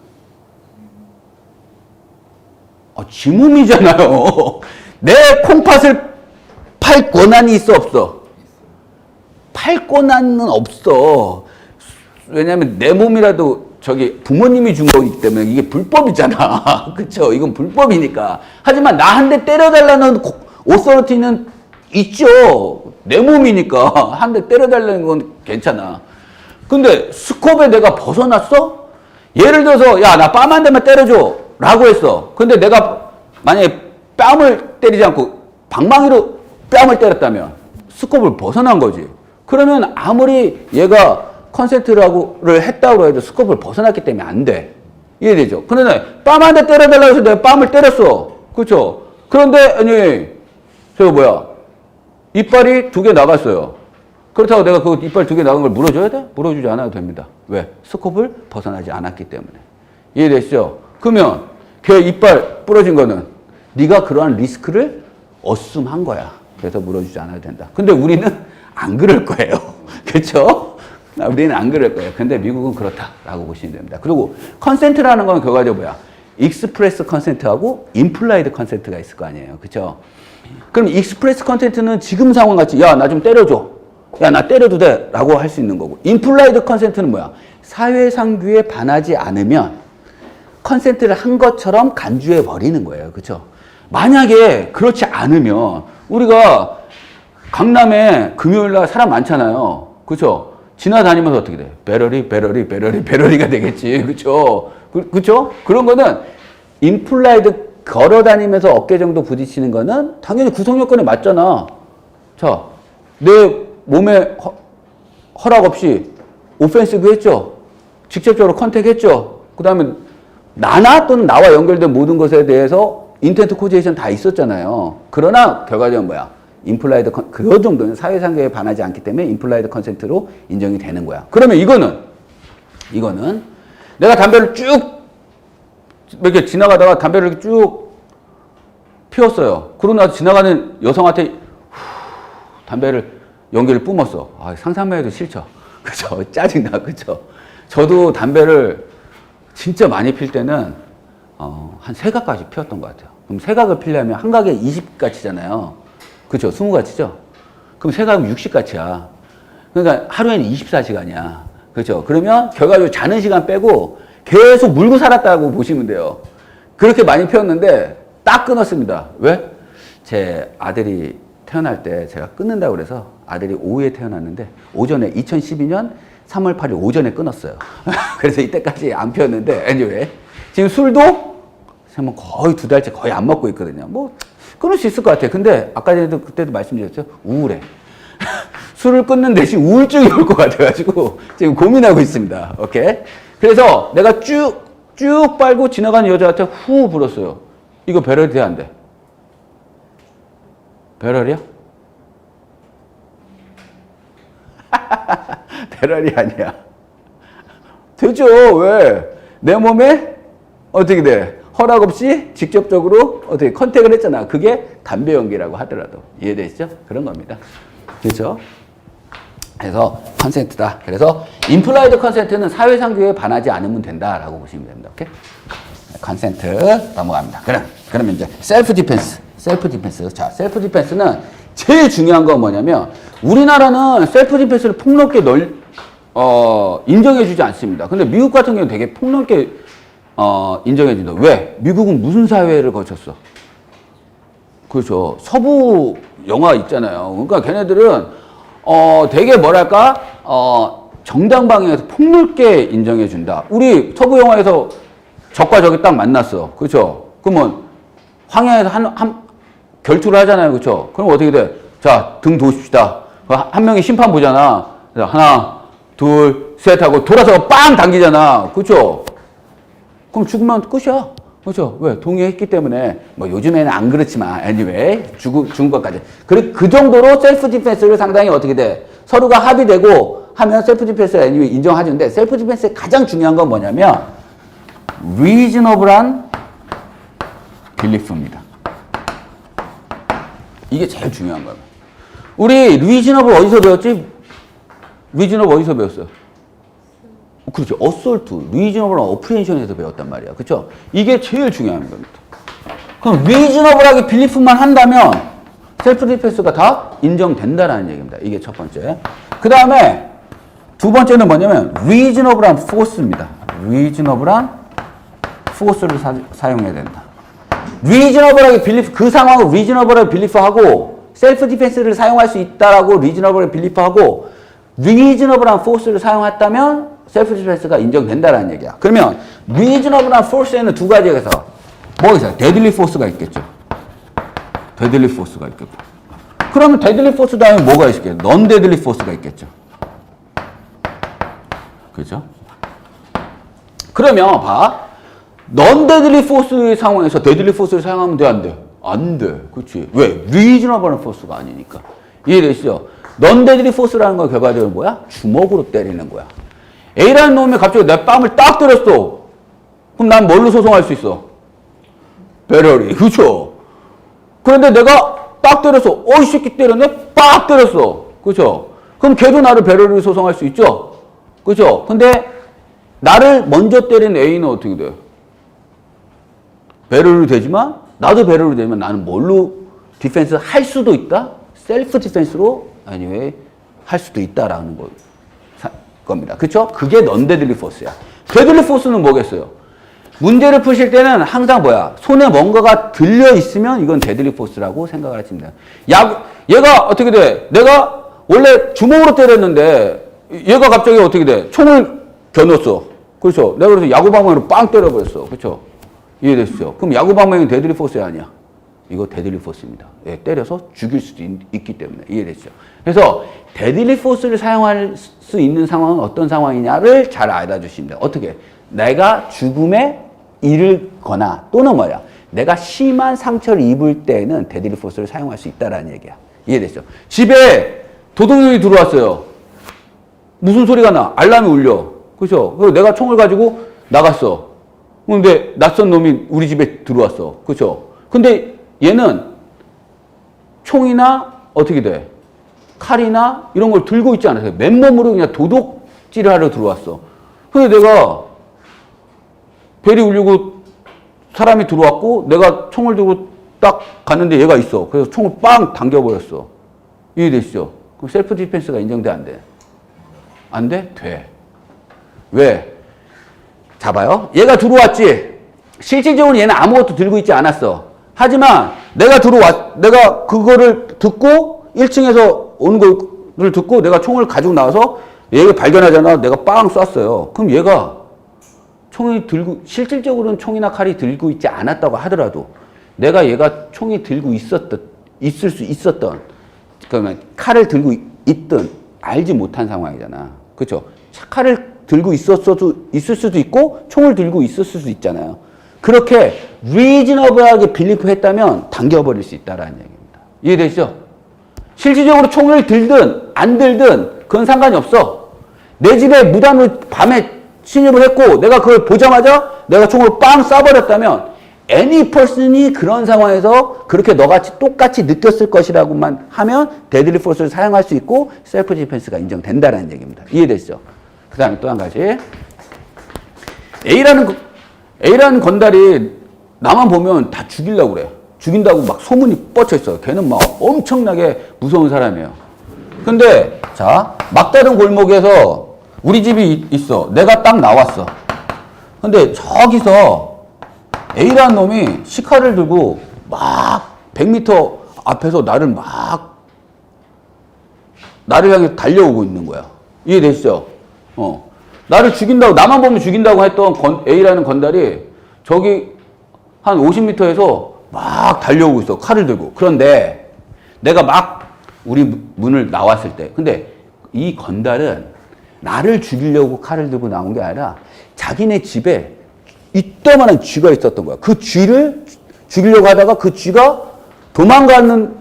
지몸이잖아요. 내 콩팥을 팔 권한이 있어, 없어? 팔 권한은 없어. 왜냐면 내 몸이라도 저기 부모님이 준 거기 때문에 이게 불법이잖아. 그쵸? 이건 불법이니까. 하지만 나 한 대 때려달라는 오서리티는 있죠. 내 몸이니까 한 대 때려달라는 건 괜찮아. 근데 스콥에 내가 벗어났어? 예를 들어서 야, 나 뺨 한 대만 때려줘 라고 했어. 근데 내가 만약에 뺨을 때리지 않고 방망이로 뺨을 때렸다면 스콥을 벗어난 거지. 그러면 아무리 얘가 컨센트를 했다고 해도 스콥을 벗어났기 때문에 안 돼. 이해되죠? 그런데 뺨 한 대 때려달라고 해서 내가 뺨을 때렸어. 그렇죠? 그런데 아니 저거 뭐야? 이빨이 2개 나갔어요. 그렇다고 내가 그 이빨 2개 나간 걸 물어줘야 돼? 물어주지 않아도 됩니다. 왜? 스콥을 벗어나지 않았기 때문에. 이해되시죠? 그러면 걔 이빨 부러진 거는 네가 그러한 리스크를 어쌈한 거야. 그래서 물어주지 않아도 된다. 근데 우리는 안 그럴 거예요. 그렇죠? 우리는 안 그럴 거예요. 근데 미국은 그렇다라고 보시면 됩니다. 그리고 컨센트라는 건 결과적으로 뭐야? 익스프레스 컨센트하고 임플라이드 컨센트가 있을 거 아니에요. 그렇죠? 그럼 익스프레스 컨센트는 지금 상황 같이 야, 나 좀 때려줘. 야, 나 때려도 돼. 라고 할 수 있는 거고. 임플라이드 컨센트는 뭐야? 사회상규에 반하지 않으면 컨센트를 한 것처럼 간주해 버리는 거예요. 그렇죠? 만약에 그렇지 않으면 우리가 강남에 금요일 날 사람 많잖아요. 그렇죠? 지나다니면서 어떻게 돼? 배러리가 되겠지. 그렇죠? 그렇죠? 그런 거는 임플라이드 걸어 다니면서 어깨 정도 부딪히는 거는 당연히 구성 요건에 맞잖아. 자, 내 몸에 허락 없이 오펜시브 했죠. 직접적으로 컨택했죠. 그다음에 나나 또는 나와 연결된 모든 것에 대해서 인텐트 코지에이션 다 있었잖아요. 그러나 결과적으로 뭐야? 임플라이드 그 정도는 사회상규에 반하지 않기 때문에 임플라이드 컨센트로 인정이 되는 거야. 그러면 이거는 내가 담배를 쭉 이렇게 지나가다가 담배를 이렇게 쭉 피웠어요. 그러고 나서 지나가는 여성한테 담배를 연기를 뿜었어. 아, 상상만 해도 싫죠. 그죠? 짜증나. 그죠? 저도 담배를 진짜 많이 필 때는 한 3각까지 피웠던 것 같아요. 그럼 3각을 피려면 한 각에 20가치잖아요. 그죠? 20가치죠? 그럼 3각이면 60가치야. 그러니까 하루에는 24시간이야. 그죠? 그러면 결과적으로 자는 시간 빼고 계속 물고 살았다고 보시면 돼요. 그렇게 많이 피웠는데 딱 끊었습니다. 왜? 제 아들이 태어날 때 제가 끊는다고 그래서 아들이 오후에 태어났는데 오전에 2012년 3월 8일 오전에 끊었어요. 그래서 이때까지 안 피웠는데 anyway. 지금 술도 거의 2달째 거의 안 먹고 있거든요. 뭐 끊을 수 있을 것 같아요. 근데 아까 전에도 그때도 말씀드렸죠. 우울해. 술을 끊는 대신 우울증이 올 것 같아가지고 지금 고민하고 있습니다. 오케이? 그래서 내가 쭉 빨고 지나가는 여자한테 후 불었어요. 이거 배럴이 돼, 안 돼? 배럴이야? 배럴이 아니야. 되죠. 왜? 내 몸에 어떻게 돼? 허락 없이 직접적으로 어떻게 컨택을 했잖아. 그게 담배 연기라고 하더라도. 이해되시죠? 그런 겁니다. 그렇죠? 그래서 컨센트다. 그래서 임플라이드 컨센트는 사회상규에 반하지 않으면 된다라고 보시면 됩니다. 오케이? 컨센트 넘어갑니다. 그러면 이제 셀프 디펜스. 자, 셀프 디펜스는 제일 중요한 건 뭐냐면 우리나라는 셀프 디펜스를 폭넓게 인정해주지 않습니다. 근데 미국 같은 경우는 되게 폭넓게 인정해준다. 왜? 미국은 무슨 사회를 거쳤어? 그렇죠. 서부 영화 있잖아요. 그러니까 걔네들은 되게 뭐랄까 정당 방향에서 폭넓게 인정해준다. 우리 서부 영화에서 적과 적이 딱 만났어. 그렇죠. 그러면 황야에서 한 결투를 하잖아요. 그렇죠. 그럼 어떻게 돼? 자, 등 도십시다. 한 명이 심판 보잖아. 하나, 둘, 셋 하고 돌아서 빵 당기잖아. 그렇죠. 그럼 죽으면 끝이야. 그렇죠. 왜? 동의했기 때문에. 뭐 요즘에는 안 그렇지만 anyway 죽은 것까지. 그 정도로 셀프 디펜스를 상당히 어떻게 돼? 서로가 합의되고 하면 셀프 디펜스를 anyway 인정하는데 셀프 디펜스의 가장 중요한 건 뭐냐면 reasonable한 belief입니다. 이게 제일 중요한 거예요. 우리 reasonable 어디서 배웠지? reasonable 어디서 배웠어요? 그렇죠. 어솔트, 리즈너블한 어프리엔션에서 배웠단 말이야. 그렇죠? 이게 제일 중요한 겁니다. 그럼 리즈너블하게 빌리프만 한다면 셀프 디펜스가 다 인정된다라는 얘기입니다. 이게 첫 번째. 그 다음에 두 번째는 뭐냐면 reasonable한 force입니다. reasonable한 force를 사용해야 된다. reasonable하게 belief, 그 상황을 reasonable하게 belief하고 self defense를 사용할 수 있다라고 reasonable하게 belief하고 reasonable한 force를 사용했다면 self defense가 인정된다라는 얘기야. 그러면 reasonable한 force에는 두 가지가 있어. 뭐가 있어요? deadly force가 있겠죠. deadly force가 있겠고. 그러면 deadly force 다음에 뭐가 있을게요? non-deadly force가 있겠죠. 그죠? 그러면 봐. non-deadly force의 상황에서 deadly force를 사용하면 돼, 안 돼? 안 돼. 그렇지. 왜? reasonable force가 아니니까. 이해되시죠? non-deadly force라는 건 결과적으로 뭐야? 주먹으로 때리는 거야. A라는 놈이 갑자기 내 뺨을 딱 때렸어. 그럼 난 뭘로 소송할 수 있어? 배럴이. 그렇죠? 그런데 내가 딱 때렸어. 이 새끼 때렸네? 빡 때렸어. 그렇죠? 그럼 걔도 나를 배럴로 소송할 수 있죠? 그렇죠? 근데 나를 먼저 때린 A는 어떻게 돼? 배럴로 되지만 나도 배럴로 되면 나는 뭘로 디펜스 할 수도 있다? 셀프 디펜스로 anyway 할 수도 있다라는 겁니다. 그렇죠? 그게 non-deadly force야. deadly force는 뭐겠어요? 문제를 푸실 때는 항상 뭐야? 손에 뭔가가 들려 있으면 이건 deadly force라고 생각을 하시면 돼요. 얘가 어떻게 돼? 내가 원래 주먹으로 때렸는데 얘가 갑자기 어떻게 돼? 총을 겨눴어. 그렇죠? 내가 그래서 야구방망이로 빵 때려버렸어. 그렇죠? 이해되시죠? 그럼 야구방망이는 데드리 포스야 아니야? 이거 데드리 포스입니다. 예, 때려서 죽일 수도 있기 때문에. 이해되시죠? 그래서 데드리 포스를 사용할 수 있는 상황은 어떤 상황이냐를 잘 알아주십니다. 어떻게? 내가 죽음에 이르거나 또는 뭐야? 내가 심한 상처를 입을 때는 데드리 포스를 사용할 수 있다라는 얘기야. 이해되시죠? 집에 도둑놈이 들어왔어요. 무슨 소리가 나? 알람이 울려. 그렇죠? 그래서 내가 총을 가지고 나갔어. 근데 낯선 놈이 우리 집에 들어왔어. 그렇죠? 근데 얘는 총이나 어떻게 돼? 칼이나 이런 걸 들고 있지 않았어요. 맨몸으로 그냥 도둑질을 하러 들어왔어. 근데 내가 벨이 울리고 사람이 들어왔고 내가 총을 들고 딱 갔는데 얘가 있어. 그래서 총을 빵 당겨버렸어. 이해되시죠? 그럼 셀프 디펜스가 인정돼, 안 돼? 안 돼? 돼. 왜? 잡아요. 얘가 들어왔지. 실질적으로 얘는 아무것도 들고 있지 않았어. 하지만 내가 그거를 듣고 1층에서 오는 걸 듣고 내가 총을 가지고 나와서 얘가 발견하잖아. 내가 빵 쐈어요. 그럼 얘가 실질적으로는 총이나 칼이 들고 있지 않았다고 하더라도 얘가 총이 들고 있을 수 있었던, 그러면 칼을 들고 있든 알지 못한 상황이잖아. 그렇죠? 칼을 들고 있을 수도 있고 총을 들고 있을 수도 있잖아요. 그렇게 reasonable하게 빌리프했다면 당겨버릴 수 있다라는 얘기입니다. 이해되시죠? 실질적으로 총을 들든 안 들든 그건 상관이 없어. 내 집에 무단으로 밤에 침입을 했고 내가 그걸 보자마자 내가 총으로 빵 쏴버렸다면 any person이 그런 상황에서 그렇게 너같이 똑같이 느꼈을 것이라고만 하면 deadly force를 사용할 수 있고 셀프 디펜스가 인정된다라는 얘기입니다. 이해되시죠? 그 다음에 또 한 가지. A라는 건달이 나만 보면 다 죽이려고 그래. 죽인다고 막 소문이 뻗쳐 있어요. 걔는 막 엄청나게 무서운 사람이에요. 근데, 자, 막다른 골목에서 우리 집이 있어. 내가 딱 나왔어. 근데 저기서 A라는 놈이 시카를 들고 막 100m 앞에서 나를 향해 달려오고 있는 거야. 이해되시죠? 나를 죽인다고, 나만 보면 죽인다고 했던 A라는 건달이 저기 한 50m에서 막 달려오고 있어. 칼을 들고. 그런데 내가 막 우리 문을 나왔을 때, 근데 이 건달은 나를 죽이려고 칼을 들고 나온 게 아니라 자기네 집에 이따만한 쥐가 있었던 거야. 그 쥐를 죽이려고 하다가 그 쥐가 도망가는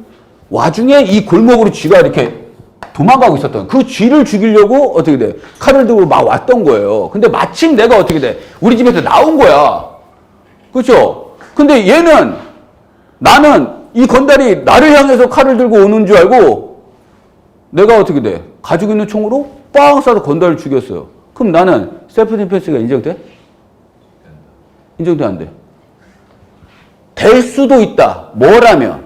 와중에 이 골목으로 쥐가 이렇게 도망가고 있었던, 그 쥐를 죽이려고 어떻게 돼? 칼을 들고 막 왔던 거예요. 근데 마침 내가 어떻게 돼? 우리 집에서 나온 거야. 그렇죠? 근데 나는 이 건달이 나를 향해서 칼을 들고 오는 줄 알고 내가 어떻게 돼? 가지고 있는 총으로 빵 쏴서 건달을 죽였어요. 그럼 나는 셀프 디펜스가 인정돼? 인정돼, 안 돼? 될 수도 있다. 뭐라면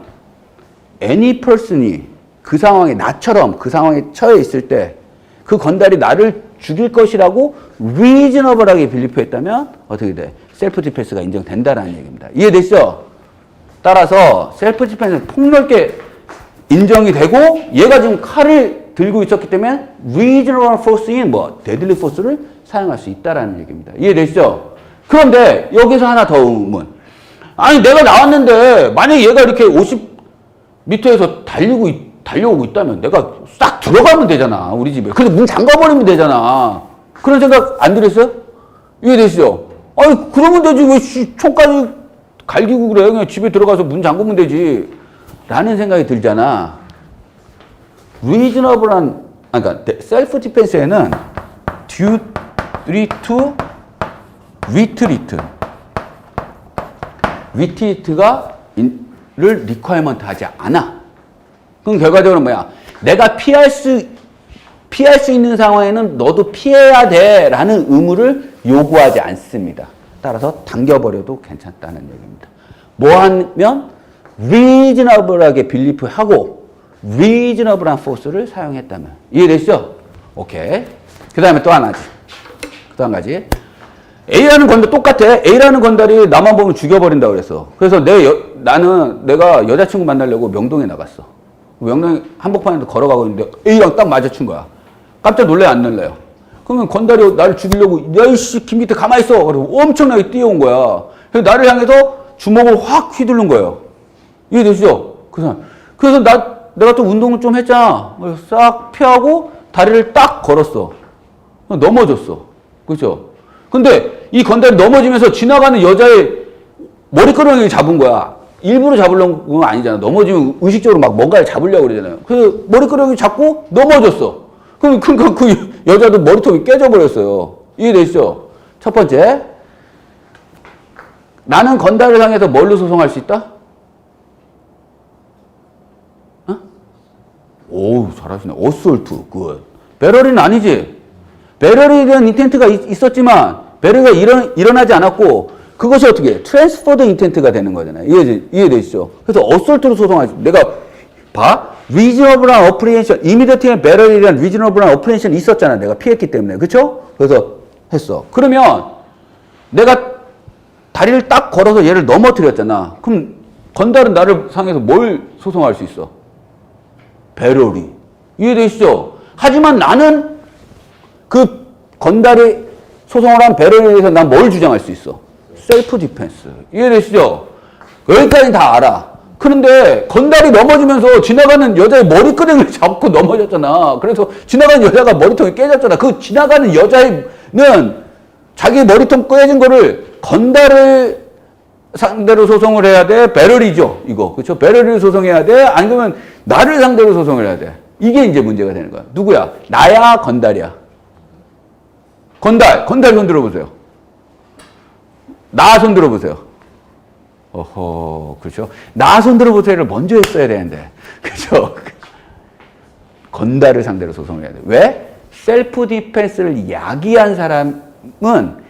any person이 그 상황에, 나처럼 그 상황에 처해 있을 때 그 건달이 나를 죽일 것이라고 reasonable하게 빌리프했다면 어떻게 돼? 셀프 디펜스가 인정된다라는 얘기입니다. 이해되시죠? 따라서 셀프 디펜스는 폭넓게 인정이 되고 얘가 지금 칼을 들고 있었기 때문에 reasonable force인 뭐 deadly force를 사용할 수 있다라는 얘기입니다. 이해되시죠? 그런데 여기서 하나 더 의문. 아니 내가 나왔는데 만약에 얘가 이렇게 50m에서 달려오고 있다면 내가 싹 들어가면 되잖아 우리 집에. 근데 문 잠가버리면 되잖아. 그런 생각 안 들었어요? 이해되시죠? 아니 그러면 되지 왜 총까지 갈기고 그래. 그냥 집에 들어가서 문 잠그면 되지 라는 생각이 들잖아. reasonable한 그러니까 셀프 디펜스에는 duty to retreat retreat가 를 requirement 하지 않아. 그럼 결과적으로 뭐야? 내가 피할 수 있는 상황에는 너도 피해야 돼 라는 의무를 요구하지 않습니다. 따라서 당겨버려도 괜찮다는 얘기입니다. 뭐 하면 reasonable하게 빌리프하고 reasonable한 force를 사용했다면. 이해되시죠? 오케이. 그 다음에 또 하나지. 또 한 가지. A라는 건달 똑같아. A라는 건달이 나만 보면 죽여버린다고 그랬어. 그래서 내가 여자친구 만나려고 명동에 나갔어. 명동에 한복판에도 걸어가고 있는데 A랑 딱 마주친 거야. 깜짝 놀래 안 놀래요? 그러면 건달이 나를 죽이려고 야이씨 김기태 가만히 있어. 그리고 엄청나게 뛰어온 거야. 그래서 나를 향해서 주먹을 확 휘두른 거예요. 이해되시죠? 그래서 내가 또 운동을 좀 했잖아. 그래서 싹 피하고 다리를 딱 걸었어. 넘어졌어. 그렇죠? 근데 이 건달이 넘어지면서 지나가는 여자의 머리끄러기를 잡은 거야. 일부러 잡으려는 건 아니잖아. 넘어지면 의식적으로 막 뭔가를 잡으려고 그러잖아요. 그 머리끄러기 잡고 넘어졌어. 그럼 그 여자도 머리통이 깨져버렸어요. 이해되시죠? 첫 번째. 나는 건달을 향해서 뭘로 소송할 수 있다? 어? 오, 잘하시네. 어솔트. 굿. 배럴은 아니지. 배럴에 대한 인텐트가 있었지만 배럴가 일어나지 않았고 그것이 어떻게 트랜스퍼드 인텐트가 되는 거잖아요. 이해되시죠? 그래서 어솔트로 소송하지. 내가 봐. 리즈너블한 어프리엔션, 이미디어트한 배럴에 대한 리즈너블한 어프리엔션이 있었잖아. 내가 피했기 때문에. 그렇죠? 그래서 했어. 그러면 내가 다리를 딱 걸어서 얘를 넘어뜨렸잖아. 그럼 건달은 나를 상해서 뭘 소송할 수 있어? 배럴이. 이해되시죠? 하지만 나는 그 건달이 소송을 한 배럴에 대해서 난 뭘 주장할 수 있어? 셀프 디펜스. 이해되시죠? 여기까지는 다 알아. 그런데 건달이 넘어지면서 지나가는 여자의 머리끄댕이를 잡고 넘어졌잖아. 그래서 지나가는 여자가 머리통이 깨졌잖아. 그 지나가는 여자는 자기 머리통 깨진 거를 건달을 상대로 소송을 해야 돼? 배럴이죠. 이거. 그렇죠? 배럴을 소송해야 돼? 아니면 나를 상대로 소송을 해야 돼? 이게 이제 문제가 되는 거야. 누구야? 나야? 건달이야? 건달 손 들어보세요. 나 손 들어보세요. 어허, 그렇죠? 나 손 들어보세요를 먼저 했어야 되는데. 그렇죠? 건달을 상대로 소송을 해야 돼. 왜? 셀프 디펜스를 야기한 사람은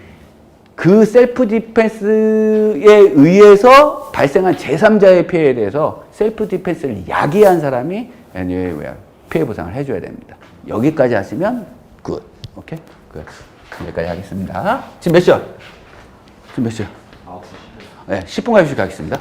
그 셀프 디펜스에 의해서 발생한 제3자의 피해에 대해서 셀프 디펜스를 야기한 사람이 피해 보상을 해줘야 됩니다. 여기까지 하시면 굿. 오케이? 굿. 여기까지 하겠습니다. 지금 몇 시야? 지금 몇 시야? 9시. 네, 10분간 휴식하겠습니다.